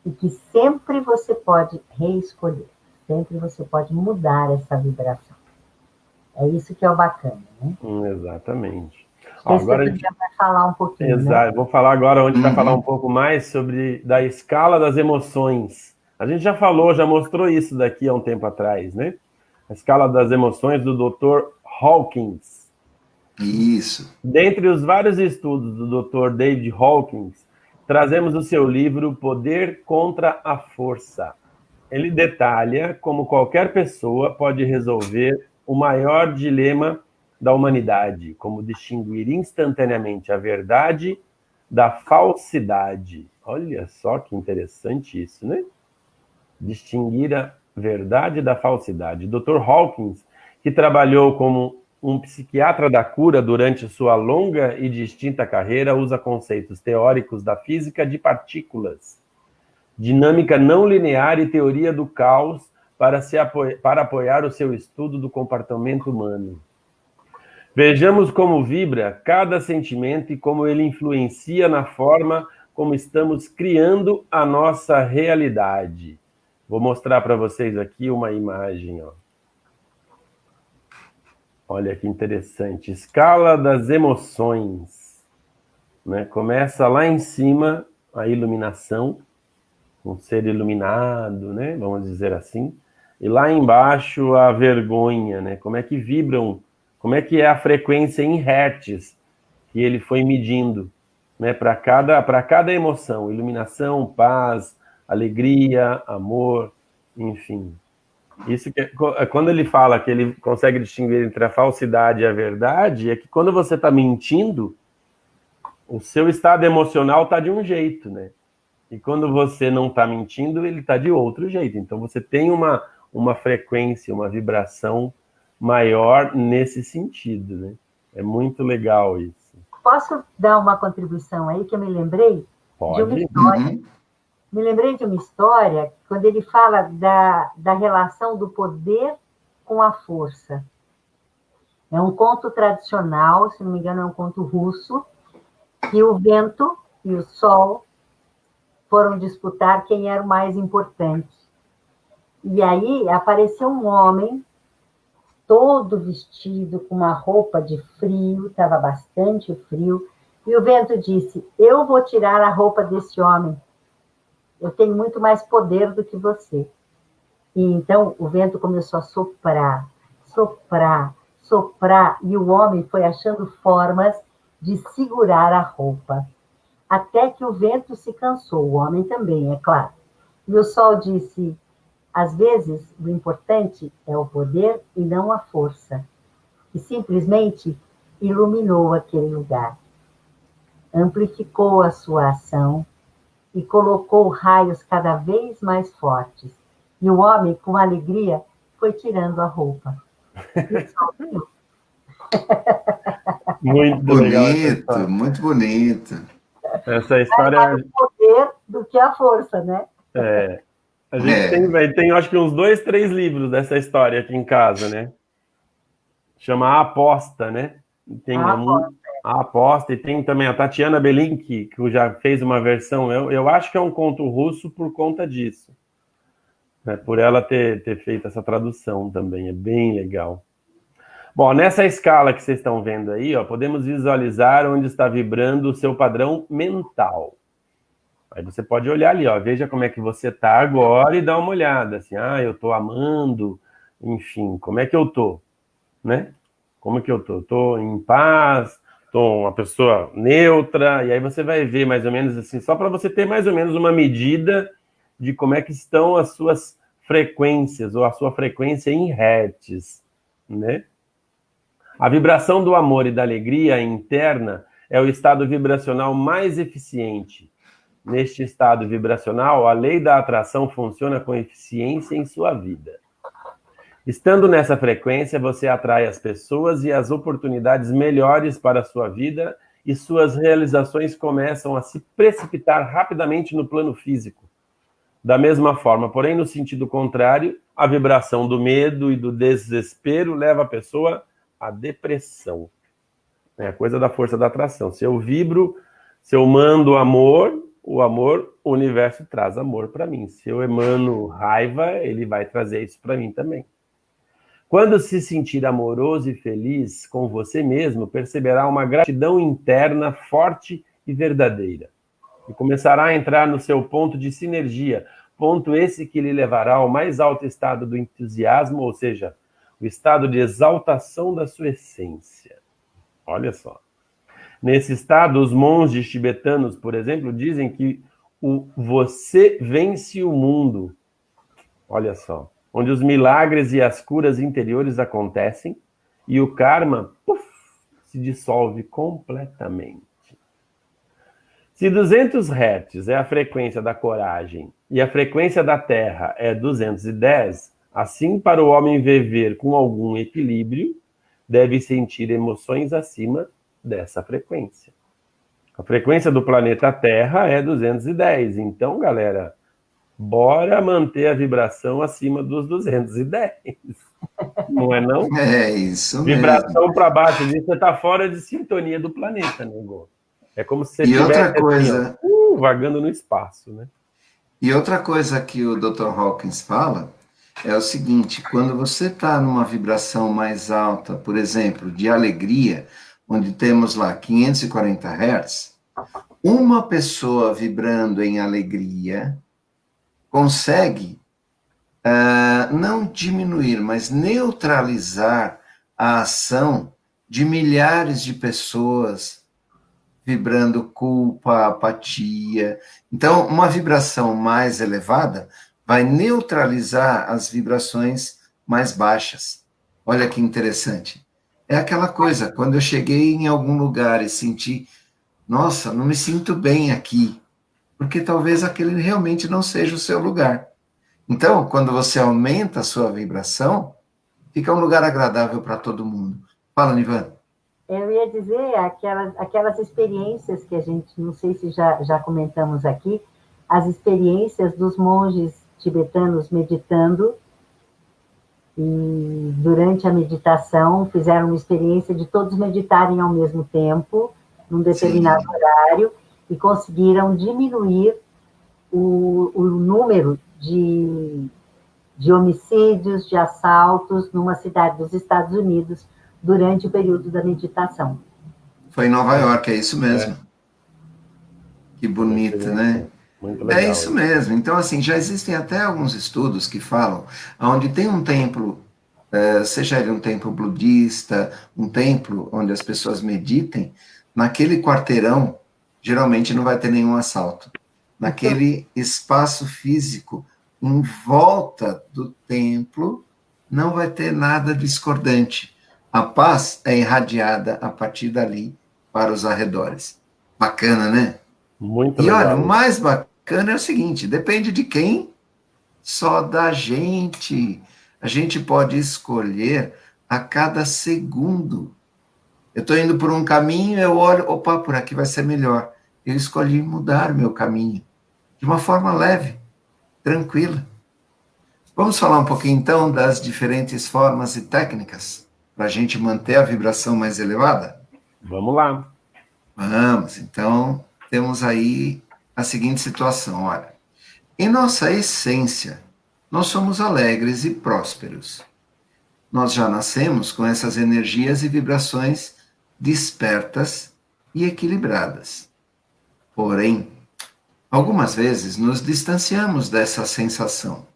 e que sempre você pode reescolher, sempre você pode mudar essa vibração. É isso que é o bacana, né? Exatamente. Ó, Esse agora a outro gente. dia vai falar um pouquinho, né? Exato. Vou falar agora, onde vai falar um Uhum. pouco mais da escala das emoções. A gente já falou, já mostrou isso daqui há um tempo atrás, né? A escala das emoções do Dr. Hawkins. Isso. Dentre os vários estudos do Dr. David Hawkins, trazemos o seu livro Poder contra a Força. Ele detalha como qualquer pessoa pode resolver o maior dilema da humanidade, como distinguir instantaneamente a verdade da falsidade. Olha só que interessante isso, né? Distinguir a verdade da falsidade. Dr. Hawkins, que trabalhou como um psiquiatra da cura durante sua longa e distinta carreira, usa conceitos teóricos da física de partículas, dinâmica não linear e teoria do caos para apoiar o seu estudo do comportamento humano. Vejamos como vibra cada sentimento e como ele influencia na forma como estamos criando a nossa realidade. Vou mostrar para vocês aqui uma imagem, ó. Olha que interessante. Escala das emoções, né? Começa lá em cima a iluminação, um ser iluminado, né? Vamos dizer assim. E lá embaixo a vergonha, né? Como é que vibram, como é que é a frequência em hertz que ele foi medindo, né? Para cada emoção, iluminação, paz, alegria, amor, enfim. Isso que quando ele fala que ele consegue distinguir entre a falsidade e a verdade, é que quando você está mentindo, o seu estado emocional está de um jeito, né? E quando você não está mentindo, ele está de outro jeito. Então você tem uma frequência, uma vibração maior nesse sentido, né? É muito legal isso. Posso dar uma contribuição aí que eu me lembrei de uma Pode? história. Uhum. Me lembrei de uma história quando ele fala da relação do poder com a força. É um conto tradicional, se não me engano, é um conto russo, que o vento e o sol foram disputar quem era o mais importante. E aí apareceu um homem todo vestido com uma roupa de frio, estava bastante frio, E o vento disse: eu vou tirar a roupa desse homem. Eu tenho muito mais poder do que você. E então o vento começou a soprar, soprar, soprar, e o homem foi achando formas de segurar a roupa. Até que o vento se cansou, o homem também, é claro. E o sol disse: às vezes, o importante é o poder e não a força. E simplesmente iluminou aquele lugar, amplificou a sua ação e colocou raios cada vez mais fortes. E o homem, com alegria, foi tirando a roupa. E o sol viu. Muito legal essa Bonito, história. muito bonito. Essa Mais história, vale o poder do que a força, né? a gente tem, acho que uns 2, 3 livros dessa história aqui em casa, né? Chama A Aposta, né? Tem Ah, a Aposta, e tem também a Tatiana Belink, que já fez uma versão. Eu acho que é um conto russo por conta disso, né? Por ela ter feito essa tradução também, é bem legal. Bom, nessa escala que vocês estão vendo aí, ó, podemos visualizar onde está vibrando o seu padrão mental. Aí você pode olhar ali, ó, veja como é que você está agora e dá uma olhada, assim, eu estou amando, enfim, como é que eu estou, né? Como é que eu estou? Estou em paz, estou uma pessoa neutra, e aí você vai ver mais ou menos assim, só para você ter mais ou menos uma medida de como é que estão as suas frequências, ou a sua frequência em hertz, né? A vibração do amor e da alegria interna é o estado vibracional mais eficiente. Neste estado vibracional, a lei da atração funciona com eficiência em sua vida. Estando nessa frequência, você atrai as pessoas e as oportunidades melhores para a sua vida, e suas realizações começam a se precipitar rapidamente no plano físico. Da mesma forma, porém, no sentido contrário, a vibração do medo e do desespero leva a pessoa à depressão. É a coisa da força da atração. Se eu vibro, se eu mando amor, o universo traz amor para mim. Se eu emano raiva, ele vai trazer isso para mim também. Quando se sentir amoroso e feliz com você mesmo, perceberá uma gratidão interna forte e verdadeira. E começará a entrar no seu ponto de sinergia, ponto esse que lhe levará ao mais alto estado do entusiasmo, ou seja, o estado de exaltação da sua essência. Olha só. Nesse estado, os monges tibetanos, por exemplo, dizem que o você vence o mundo. Olha só. Onde os milagres e as curas interiores acontecem e o karma se dissolve completamente. Se 200 Hz é a frequência da coragem e a frequência da Terra é 210, assim, para o homem viver com algum equilíbrio, deve sentir emoções acima dessa frequência. A frequência do planeta Terra é 210. Então, galera, bora manter a vibração acima dos 210. Não é não? É isso mesmo. Vibração para baixo disso, você está fora de sintonia do planeta, nego. É como se você E estivesse outra assim, coisa, ó, vagando no espaço, né? e outra coisa que o Dr. Hawkins fala é o seguinte: quando você está numa vibração mais alta, por exemplo, de alegria, onde temos lá 540 Hz, uma pessoa vibrando em alegria consegue não diminuir, mas neutralizar a ação de milhares de pessoas vibrando culpa, apatia. Então, uma vibração mais elevada vai neutralizar as vibrações mais baixas. Olha que interessante. É aquela coisa, quando eu cheguei em algum lugar e senti, nossa, não me sinto bem aqui, porque talvez aquele realmente não seja o seu lugar. Então, quando você aumenta a sua vibração, fica um lugar agradável para todo mundo. Fala, Nivan. Eu ia dizer aquelas experiências que a gente, não sei se já comentamos aqui, as experiências dos monges tibetanos meditando, e durante a meditação fizeram uma experiência de todos meditarem ao mesmo tempo, num determinado Sim. horário, e conseguiram diminuir o número de homicídios, de assaltos numa cidade dos Estados Unidos durante o período da meditação. Foi em Nova York, é isso mesmo. Que bonito, né? Muito legal. É isso mesmo. Então, assim, já existem até alguns estudos que falam onde tem um templo, seja ele um templo budista, um templo onde as pessoas meditem, naquele quarteirão, geralmente não vai ter nenhum assalto. Naquele espaço físico, em volta do templo, não vai ter nada discordante. A paz é irradiada a partir dali para os arredores. Bacana, né? Muito E olha, legal. o mais bacana é o seguinte: depende de quem, só da gente. A gente pode escolher a cada segundo. Eu estou indo por um caminho, eu olho, opa, por aqui vai ser melhor. Eu escolhi mudar meu caminho de uma forma leve, tranquila. Vamos falar um pouquinho então das diferentes formas e técnicas para a gente manter a vibração mais elevada? Vamos lá. Vamos, então temos aí a seguinte situação, olha. Em nossa essência, nós somos alegres e prósperos. Nós já nascemos com essas energias e vibrações despertas e equilibradas. Porém, algumas vezes nos distanciamos dessa sensação,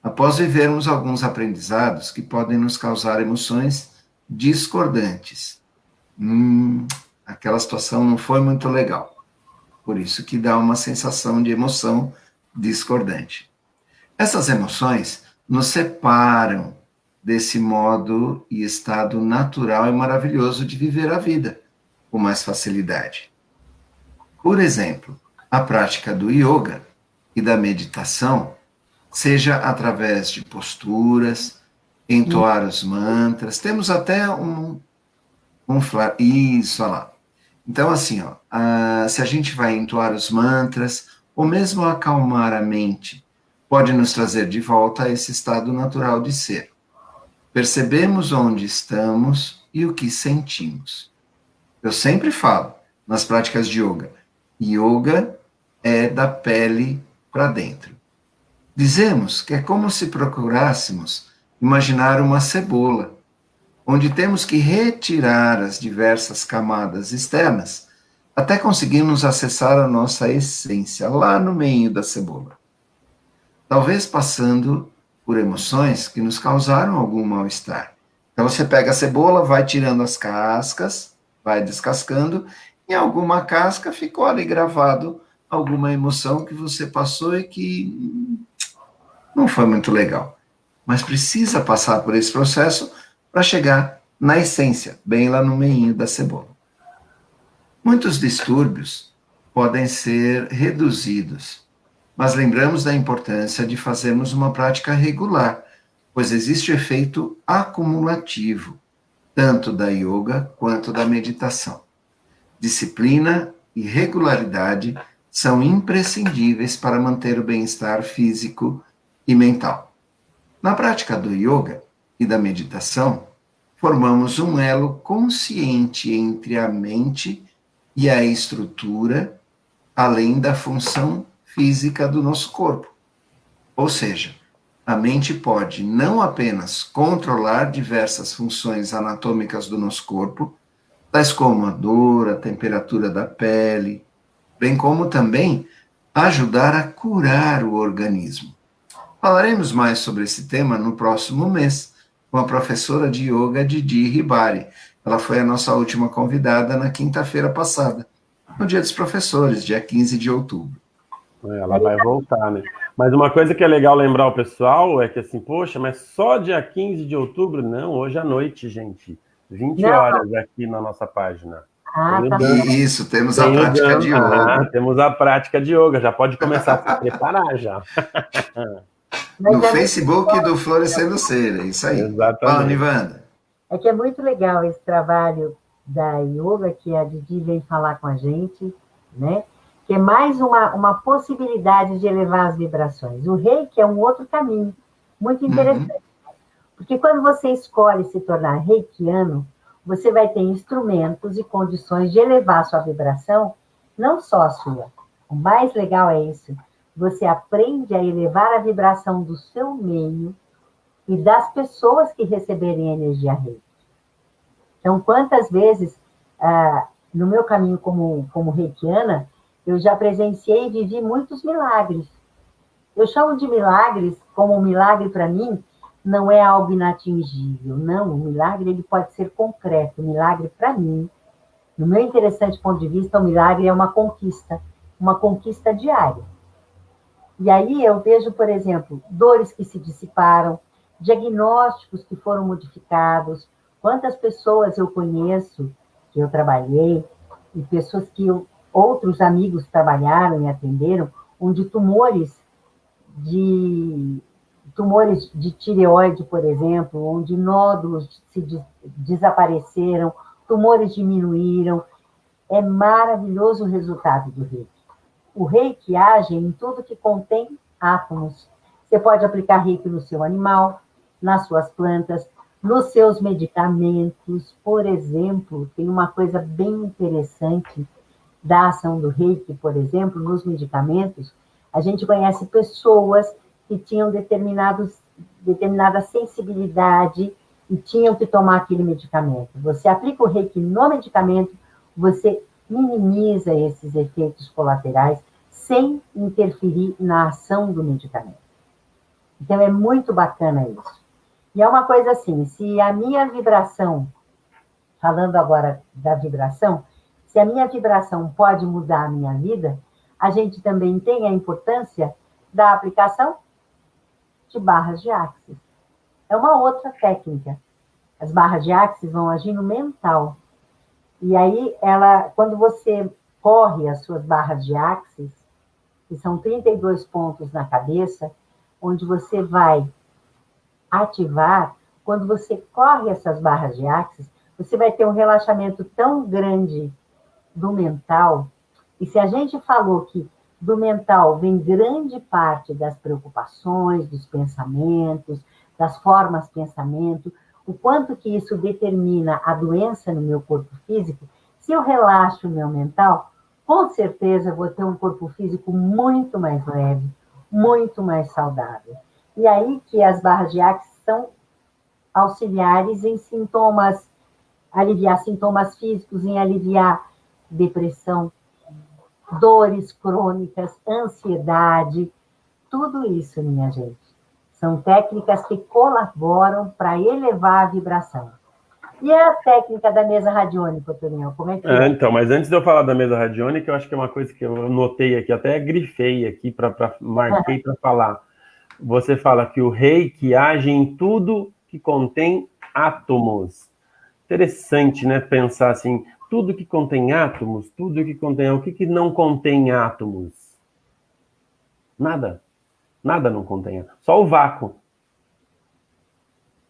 após vivermos alguns aprendizados que podem nos causar emoções discordantes. Aquela situação não foi muito legal. Por isso que dá uma sensação de emoção discordante. Essas emoções nos separam desse modo e estado natural e maravilhoso de viver a vida com mais facilidade. Por exemplo, a prática do yoga e da meditação, seja através de posturas, entoar os mantras, temos até isso, olha lá. Então, assim, ó, se a gente vai entoar os mantras, ou mesmo acalmar a mente, pode nos trazer de volta a esse estado natural de ser. Percebemos onde estamos e o que sentimos. Eu sempre falo, nas práticas de yoga é da pele para dentro. Dizemos que é como se procurássemos imaginar uma cebola, onde temos que retirar as diversas camadas externas até conseguirmos acessar a nossa essência lá no meio da cebola. Talvez passando por emoções que nos causaram algum mal-estar. Então você pega a cebola, vai tirando as cascas, vai descascando, e em alguma casca ficou ali gravado alguma emoção que você passou e que não foi muito legal. Mas precisa passar por esse processo para chegar na essência, bem lá no meio da cebola. Muitos distúrbios podem ser reduzidos, mas lembramos da importância de fazermos uma prática regular, pois existe o efeito acumulativo, tanto da yoga quanto da meditação. Disciplina e regularidade são imprescindíveis para manter o bem-estar físico e mental. Na prática do yoga e da meditação, formamos um elo consciente entre a mente e a estrutura, além da função física do nosso corpo. Ou seja, a mente pode não apenas controlar diversas funções anatômicas do nosso corpo, tais como a dor, a temperatura da pele, bem como também ajudar a curar o organismo. Falaremos mais sobre esse tema no próximo mês, com a professora de yoga Didi Hibari. Ela foi a nossa última convidada na quinta-feira passada, no Dia dos Professores, dia 15 de outubro. Ela vai voltar, né? Mas uma coisa que é legal lembrar o pessoal é que assim, poxa, mas só dia 15 de outubro? Não, hoje à noite, gente. 20 horas aqui na nossa página. Tá. Isso, temos a prática de yoga. Temos a prática de yoga, já pode começar a se preparar já. No Facebook do Florescendo Ser, é isso aí. Exatamente. Fala, Nivanda. É que é muito legal esse trabalho da yoga, que a Didi veio falar com a gente, né? Que é mais uma possibilidade de elevar as vibrações. O reiki é um outro caminho, muito interessante. Porque quando você escolhe se tornar reikiano, você vai ter instrumentos e condições de elevar a sua vibração, não só a sua. O mais legal é isso. Você aprende a elevar a vibração do seu meio e das pessoas que receberem energia reiki. Então, quantas vezes no meu caminho como reikiana, eu já presenciei e vivi muitos milagres. Eu chamo de milagres, como um milagre para mim, não é algo inatingível, não. O milagre ele pode ser concreto. O milagre para mim, no meu interessante ponto de vista, o milagre é uma conquista diária. E aí eu vejo, por exemplo, dores que se dissiparam, diagnósticos que foram modificados, quantas pessoas eu conheço, que eu trabalhei, e pessoas que outros amigos trabalharam e atenderam, onde tumores de tireoide, por exemplo, onde nódulos desapareceram, tumores diminuíram. É maravilhoso o resultado do Reiki. O Reiki age em tudo que contém átomos. Você pode aplicar Reiki no seu animal, nas suas plantas, nos seus medicamentos. Por exemplo, tem uma coisa bem interessante da ação do Reiki, por exemplo, nos medicamentos. A gente conhece pessoas que tinham determinada sensibilidade e tinham que tomar aquele medicamento. Você aplica o Reiki no medicamento, você minimiza esses efeitos colaterais sem interferir na ação do medicamento. Então, é muito bacana isso. E é uma coisa assim, se a minha vibração, falando agora da vibração, se a minha vibração pode mudar a minha vida, a gente também tem a importância da aplicação de barras de Axis. É uma outra técnica. As barras de Axis vão agir no mental. E aí, quando você corre as suas barras de Axis, que são 32 pontos na cabeça, onde você vai ativar, quando você corre essas barras de Axis, você vai ter um relaxamento tão grande do mental. E se a gente falou que do mental vem grande parte das preocupações, dos pensamentos, das formas de pensamento, o quanto que isso determina a doença no meu corpo físico, se eu relaxo o meu mental, com certeza eu vou ter um corpo físico muito mais leve, muito mais saudável. E aí que as barras de Axis são auxiliares em sintomas, aliviar sintomas físicos, em aliviar depressão, dores crônicas, ansiedade, tudo isso, minha gente. São técnicas que colaboram para elevar a vibração. E a técnica da mesa radiônica, Toninho, como é que é? Então, mas antes de eu falar da mesa radiônica, eu acho que é uma coisa que eu notei aqui, até grifei aqui, marquei para falar. Você fala que o Reiki age em tudo que contém átomos. Interessante, né? Pensar assim, tudo que contém átomos, tudo que contém... O que não contém átomos? Nada. Nada não contém átomos. Só o vácuo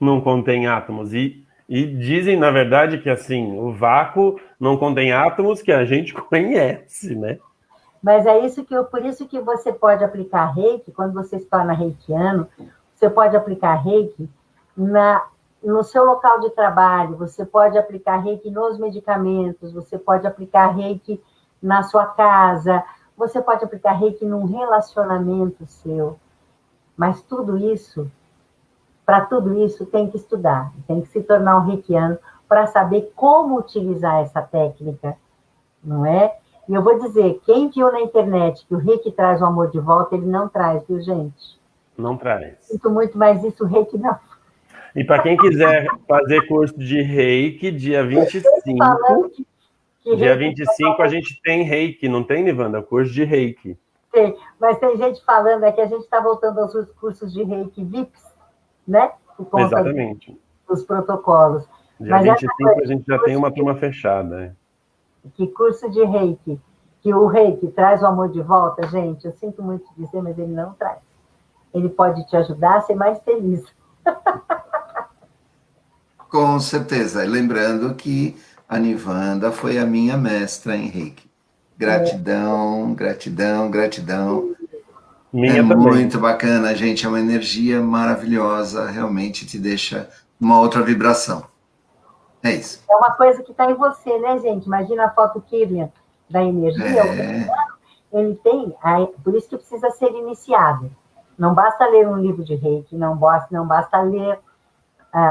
não contém átomos. E dizem, na verdade, que assim, o vácuo não contém átomos que a gente conhece, né? Mas por isso que você pode aplicar Reiki, quando você se torna reikiano, você pode aplicar Reiki no seu local de trabalho, você pode aplicar Reiki nos medicamentos, você pode aplicar Reiki na sua casa, você pode aplicar Reiki num relacionamento seu. Mas para tudo isso, tem que estudar, tem que se tornar um reikiano para saber como utilizar essa técnica, não é? E eu vou dizer, quem viu na internet que o Reiki traz o amor de volta, ele não traz, viu, gente? Não traz. Sinto muito, mas isso o Reiki não. E para quem quiser fazer curso de Reiki, dia 25, dia 25 a gente tem Reiki, não tem, Nivanda? Curso de Reiki. Tem, mas tem gente falando aqui, a gente está voltando aos cursos de Reiki VIPs, né? Exatamente. Dos protocolos. Dia mas 25 a gente já tem uma turma fechada. Que curso de Reiki, que o Reiki traz o amor de volta, gente, eu sinto muito dizer, mas ele não traz. Ele pode te ajudar a ser mais feliz. Com certeza. Lembrando que a Nivanda foi a minha mestra em Reiki. Gratidão, gratidão, gratidão. Minha também. Muito bacana, gente. É uma energia maravilhosa. Realmente te deixa uma outra vibração. É isso. É uma coisa que está em você, né, gente? Imagina a foto Kirlian da energia. Ele tem, por isso que precisa ser iniciado. Não basta ler um livro de Reiki, não basta ler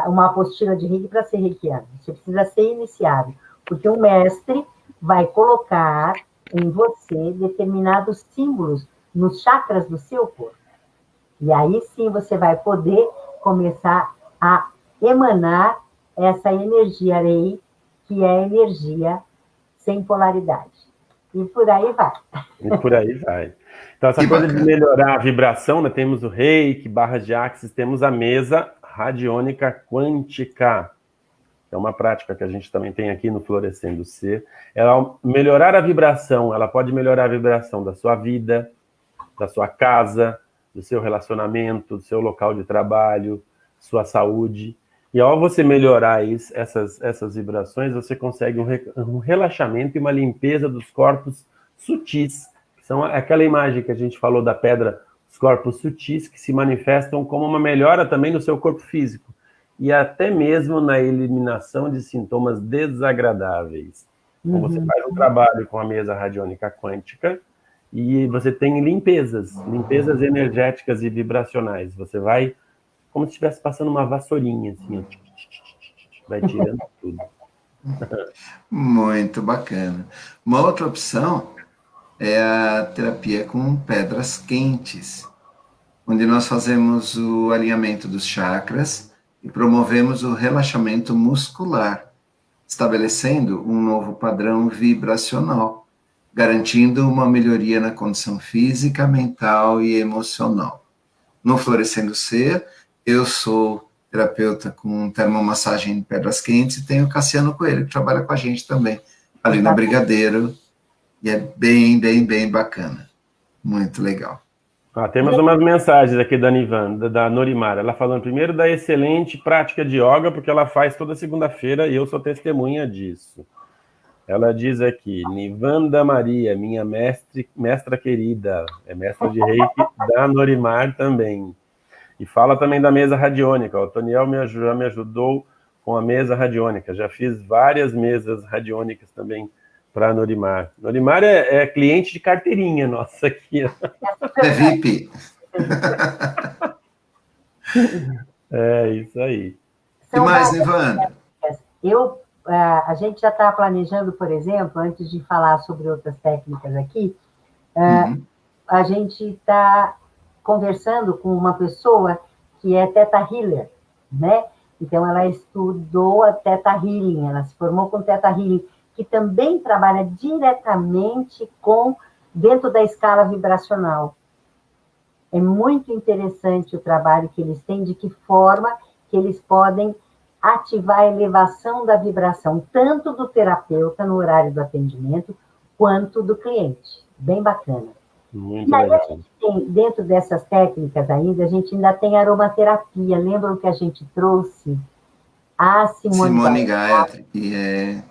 uma apostila de Reiki para ser reikiano. Você precisa ser iniciado. Porque um mestre vai colocar em você determinados símbolos nos chakras do seu corpo. E aí sim você vai poder começar a emanar essa energia Rei, que é energia sem polaridade. E por aí vai. E por aí vai. Então, essa Que coisa de bacana. melhorar a vibração, né? Temos o reiki, barras de axis, temos a mesa radiônica quântica. É uma prática que a gente também tem aqui no Florescendo Ser. Ela melhorar a vibração, ela pode melhorar a vibração da sua vida, da sua casa, do seu relacionamento, do seu local de trabalho, sua saúde. E ao você melhorar essas vibrações, você consegue um relaxamento e uma limpeza dos corpos sutis. São aquela imagem que a gente falou da pedra, os corpos sutis que se manifestam como uma melhora também no seu corpo físico e até mesmo na eliminação de sintomas desagradáveis. Então, você faz um trabalho com a mesa radiônica quântica e você tem limpezas energéticas e vibracionais. Você vai como se estivesse passando uma vassourinha, assim, ó, vai tirando tudo. Muito bacana. Uma outra opção é a terapia com pedras quentes, onde nós fazemos o alinhamento dos chakras e promovemos o relaxamento muscular, estabelecendo um novo padrão vibracional, garantindo uma melhoria na condição física, mental e emocional. No Florescendo Ser, eu sou terapeuta com termomassagem em pedras quentes e tenho o Cassiano Coelho, que trabalha com a gente também, ali na Brigadeiro, e é bem, bem, bem bacana. Muito legal. Temos umas mensagens aqui da Nivan, da Norimar. Ela falando primeiro da excelente prática de yoga, porque ela faz toda segunda-feira e eu sou testemunha disso. Ela diz aqui, Nivanda Maria, minha mestra querida, é mestra de reiki da Norimar também. E fala também da mesa radiônica. O Toniel já me ajudou com a mesa radiônica. Já fiz várias mesas radiônicas também para a Norimar. Norimar é cliente de carteirinha nossa aqui. É VIP. É isso aí. E mais, Nivanda? A gente já está planejando, por exemplo, antes de falar sobre outras técnicas aqui, a gente está conversando com uma pessoa que é Theta Healer, né? Então, ela estudou a Theta Healing, ela se formou com Theta Healing, que também trabalha diretamente dentro da escala vibracional. É muito interessante o trabalho que eles têm, de que forma que eles podem ativar a elevação da vibração, tanto do terapeuta no horário do atendimento, quanto do cliente. Bem bacana. Muito e aí legal. A gente tem, dentro dessas técnicas ainda, a gente ainda tem aromaterapia. Lembram que a gente trouxe a Simone Gayatri, que é...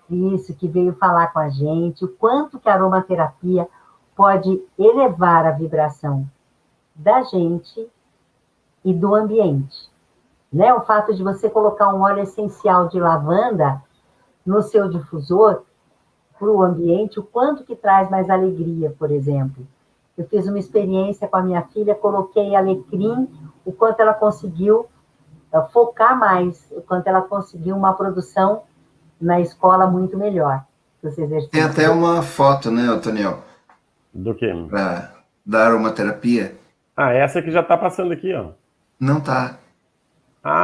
Isso, que veio falar com a gente, o quanto que a aromaterapia pode elevar a vibração da gente e do ambiente. Né? O fato de você colocar um óleo essencial de lavanda no seu difusor para o ambiente, o quanto que traz mais alegria, por exemplo. Eu fiz uma experiência com a minha filha, coloquei alecrim, o quanto ela conseguiu focar mais, o quanto ela conseguiu uma produção na escola muito melhor. Tem até uma foto, né, Antoniel? Do quê? Para dar aromaterapia. Essa que já está passando aqui, ó. Não tá.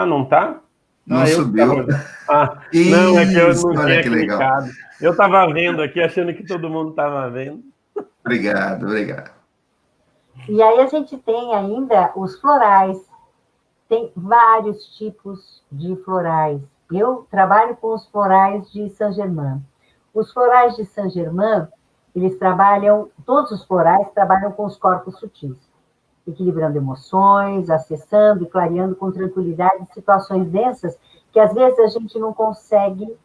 Não tá? Não subiu. Não, é que eu não olha tinha que clicado. legal. Eu estava vendo aqui, achando que todo mundo estava vendo. Obrigado, obrigado. E aí a gente tem ainda os florais. Tem vários tipos de florais. Eu trabalho com os florais de Saint-Germain. Os florais de Saint-Germain, todos os florais trabalham com os corpos sutis, equilibrando emoções, acessando e clareando com tranquilidade situações densas que às vezes a gente não consegue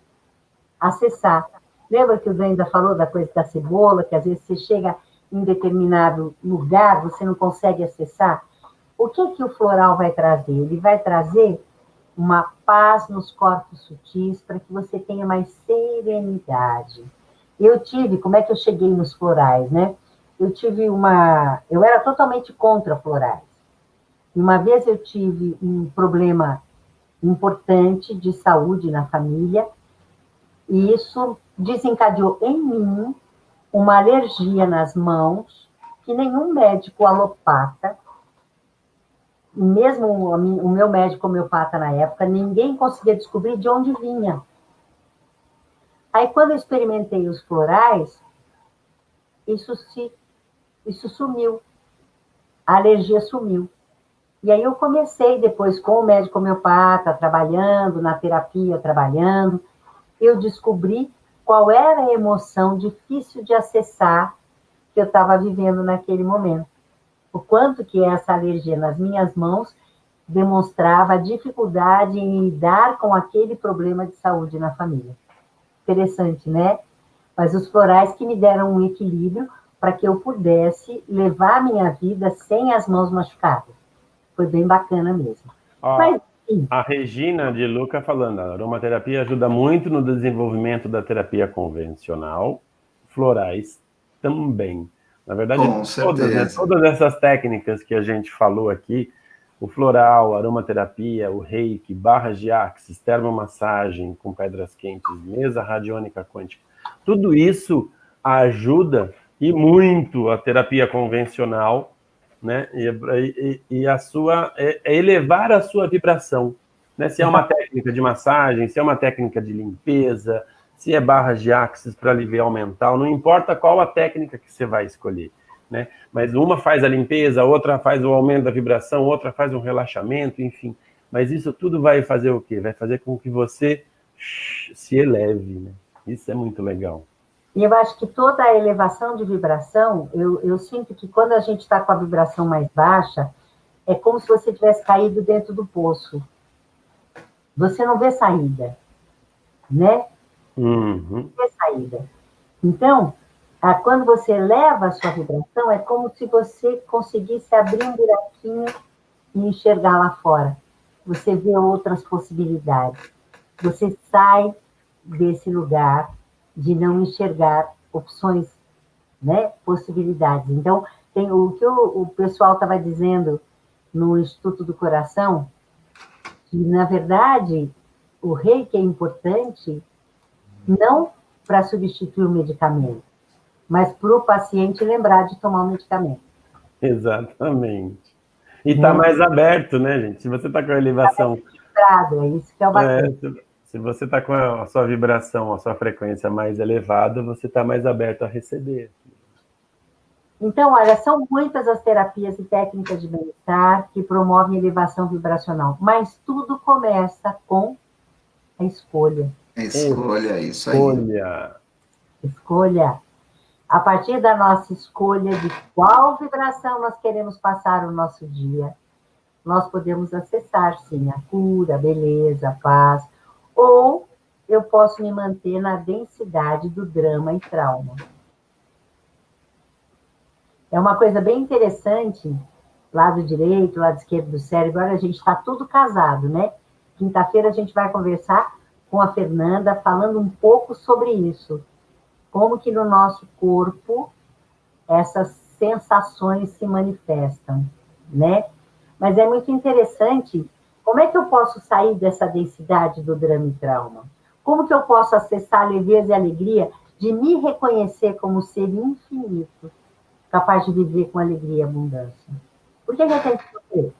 acessar. Lembra que o Brenda falou da coisa da cebola, que às vezes você chega em determinado lugar, você não consegue acessar? O que o floral vai trazer? Ele vai trazer uma paz nos corpos sutis para que você tenha mais serenidade. Como é que eu cheguei nos florais, né? Eu era totalmente contra florais. E uma vez eu tive um problema importante de saúde na família E isso desencadeou em mim uma alergia nas mãos, que nenhum médico alopata, mesmo o meu médico homeopata na época, ninguém conseguia descobrir de onde vinha. Aí, quando eu experimentei os florais, isso sumiu, a alergia sumiu. E aí eu comecei depois com o médico homeopata, trabalhando, na terapia, trabalhando, eu descobri qual era a emoção difícil de acessar que eu estava vivendo naquele momento. O quanto que essa alergia nas minhas mãos demonstrava a dificuldade em lidar com aquele problema de saúde na família. Interessante, né? Mas os florais que me deram um equilíbrio para que eu pudesse levar a minha vida sem as mãos machucadas. Foi bem bacana mesmo. Ó, Mas, sim, a Regina de Luca falando, a aromaterapia ajuda muito no desenvolvimento da terapia convencional, florais também. Na verdade, Com todas, né, certeza. todas essas técnicas que a gente falou aqui, o floral, a aromaterapia, o reiki, barras de axis, termomassagem com pedras quentes, mesa radiônica quântica, tudo isso ajuda e muito a terapia convencional, né? E a sua é elevar a sua vibração, né? Se é uma técnica de massagem, se é uma técnica de limpeza, se é barras de axis para aliviar o mental, não importa qual a técnica que você vai escolher, né? Mas uma faz a limpeza, a outra faz o aumento da vibração, outra faz um relaxamento, enfim. Mas isso tudo vai fazer o quê? Vai fazer com que você se eleve, né? Isso é muito legal. e eu acho que toda a elevação de vibração, eu sinto que quando a gente está com a vibração mais baixa, é como se você tivesse caído dentro do poço. Você não vê saída, né? Uhum. Não vê saída. Então, quando você eleva a sua vibração, é como se você conseguisse abrir um buraquinho e enxergar lá fora. Você vê outras possibilidades. Você sai desse lugar de não enxergar opções, né, possibilidades. Então, tem o que o pessoal estava dizendo no Instituto do Coração, que, na verdade, o reiki é importante não para substituir o medicamento, mas para o paciente lembrar de tomar o medicamento. Exatamente. E tá Né? mais aberto, né, gente? Se você tá com a elevação, É isso que é o bacana. se você tá com a sua vibração, a sua frequência mais elevada, você tá mais aberto a receber. Então, olha, são muitas as terapias e técnicas de bem-estar que promovem elevação vibracional, mas tudo começa com a escolha. Escolha isso aí. Escolha. Escolha. A partir da nossa escolha de qual vibração nós queremos passar o nosso dia, nós podemos acessar, sim, a cura, a beleza, a paz, ou eu posso me manter na densidade do drama e trauma. É uma coisa bem interessante, lado direito, lado esquerdo do cérebro, agora a gente está tudo casado, né? Quinta-feira a gente vai conversar com a Fernanda, falando um pouco sobre isso. Como que no nosso corpo essas sensações se manifestam, né? Mas é muito interessante, como é que eu posso sair dessa densidade do drama e trauma? Como que eu posso acessar a leveza e a alegria de me reconhecer como ser infinito, capaz de viver com alegria e abundância? Por que eu tenho que sofrer?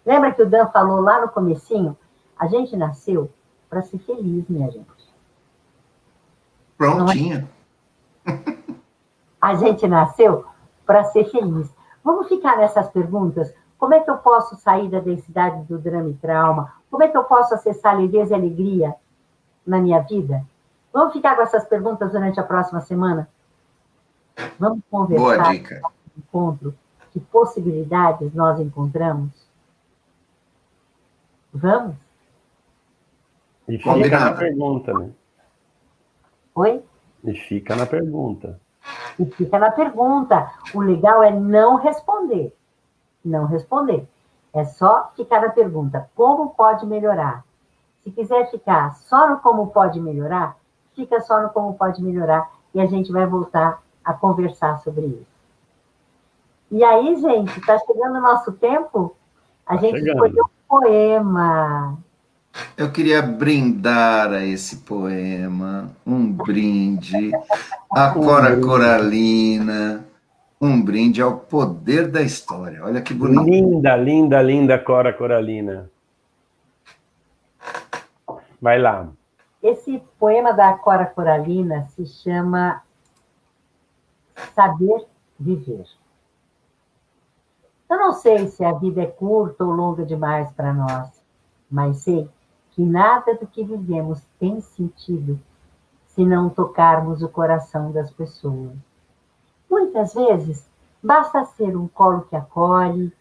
Lembra que o Dan falou lá no comecinho? A gente nasceu para ser feliz, minha gente. Não é? Prontinho. A gente nasceu para ser feliz. Vamos ficar nessas perguntas? Como é que eu posso sair da densidade do drama e trauma? Como é que eu posso acessar a leveza e alegria na minha vida? Vamos ficar com essas perguntas durante a próxima semana? Vamos Boa conversar dica. no encontro? Que possibilidades nós encontramos? Vamos? E fica Combinado. na pergunta, né? Oi? E fica na pergunta. E fica na pergunta. O legal é não responder. Não responder. É só ficar na pergunta. Como pode melhorar? Se quiser ficar só no como pode melhorar, fica só no como pode melhorar e a gente vai voltar a conversar sobre isso. E aí, gente, está chegando o nosso tempo. A Tá gente chegando. escolheu um poema. Eu queria brindar a esse poema, um brinde à Um Cora brinde. Coralina, um brinde ao poder da história. Olha que bonito. Linda, linda, linda Cora Coralina. Vai lá. Esse poema da Cora Coralina se chama Saber Viver. Eu não sei se a vida é curta ou longa demais para nós, mas sei que nada do que vivemos tem sentido se não tocarmos o coração das pessoas. Muitas vezes, basta ser um colo que acolhe,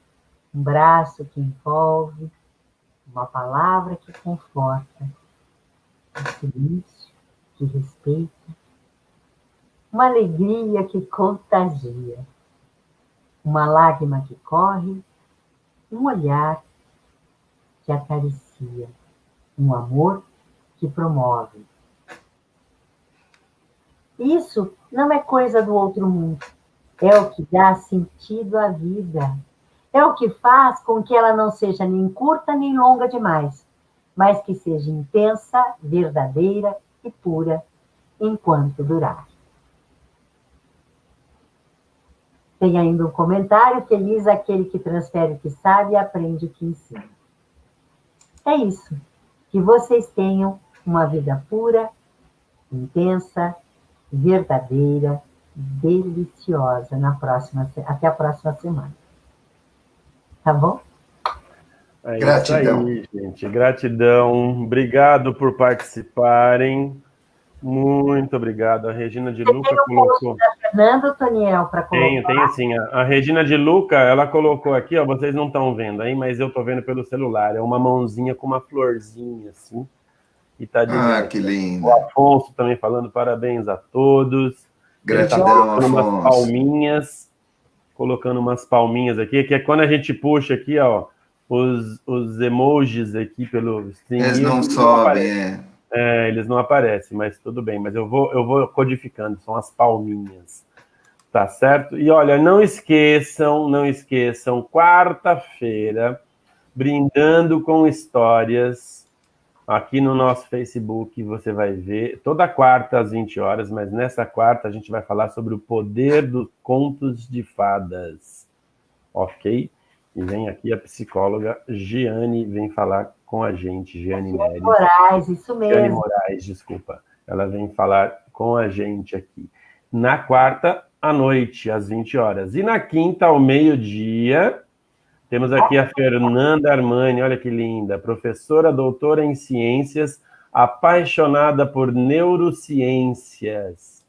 um braço que envolve, uma palavra que conforta, um silêncio que respeita, uma alegria que contagia, uma lágrima que corre, um olhar que acaricia, um amor que promove. Isso não é coisa do outro mundo. É o que dá sentido à vida. É o que faz com que ela não seja nem curta nem longa demais, mas que seja intensa, verdadeira e pura enquanto durar. Tem ainda um comentário: feliz aquele que transfere o que sabe e aprende o que ensina. É isso. Que vocês tenham uma vida pura, intensa, verdadeira, deliciosa até a próxima semana. Tá bom? É isso Gratidão. aí, gente. Gratidão. Obrigado por participarem. Muito obrigado. A Regina de Você Luca tem o post colocou. da Fernanda, Toniel, para Tenho colocar? sim. A Regina de Luca, ela colocou aqui, ó. Vocês não estão vendo aí, mas eu estou vendo pelo celular. É uma mãozinha com uma florzinha, assim. E está dizendo Ah, que aqui, ó. O linda. Afonso também falando parabéns a todos. Ele está Gratidão, colocando umas Afonso. palminhas. Colocando umas palminhas aqui, que é quando a gente puxa aqui, ó, os emojis aqui pelo Eles StreamYard, não eles não sobem, aparecem. é. Eles não aparecem, mas tudo bem. Mas eu vou codificando, são as palminhas, tá certo? E olha, não esqueçam, quarta-feira, brindando com histórias. Aqui no nosso Facebook você vai ver, toda quarta às 20 horas, mas nessa quarta a gente vai falar sobre o poder dos contos de fadas, ok? E vem aqui a psicóloga Giane, vem falar com a gente, Giane Neres. Moraes, isso Giane mesmo. Moraes, desculpa. Ela vem falar com a gente aqui. Na quarta, à noite, às 20 horas. E na quinta, ao meio-dia, temos aqui a Fernanda Armani, olha que linda, professora, doutora em ciências, apaixonada por neurociências.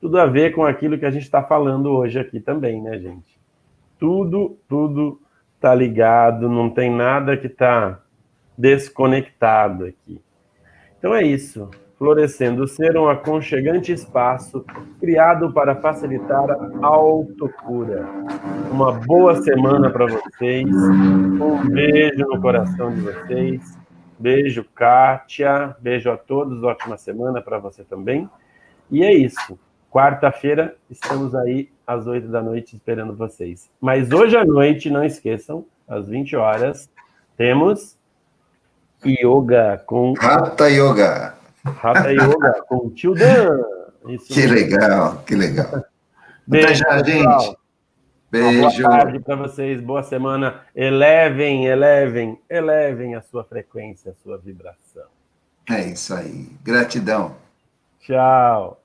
Tudo a ver com aquilo que a gente está falando hoje aqui também, né, gente? Tudo tá ligado, não tem nada que está desconectado aqui. Então é isso. Florescendo Ser, um aconchegante espaço criado para facilitar a autocura. Uma boa semana para vocês. Um beijo no coração de vocês. Beijo, Kátia. Beijo a todos. Ótima semana para você também. E é isso. Quarta-feira, estamos aí às 8 da noite esperando vocês. Mas hoje à noite, não esqueçam, às 20 horas, temos Yoga com Hatha Yoga. Hatha Yoga com Tio Dan. Isso Que mesmo. legal, que legal. Até Beijo, já, gente. pessoal. Uma boa Beijo. tarde para vocês, boa semana. Elevem a sua frequência, a sua vibração. É isso aí. Gratidão. Tchau.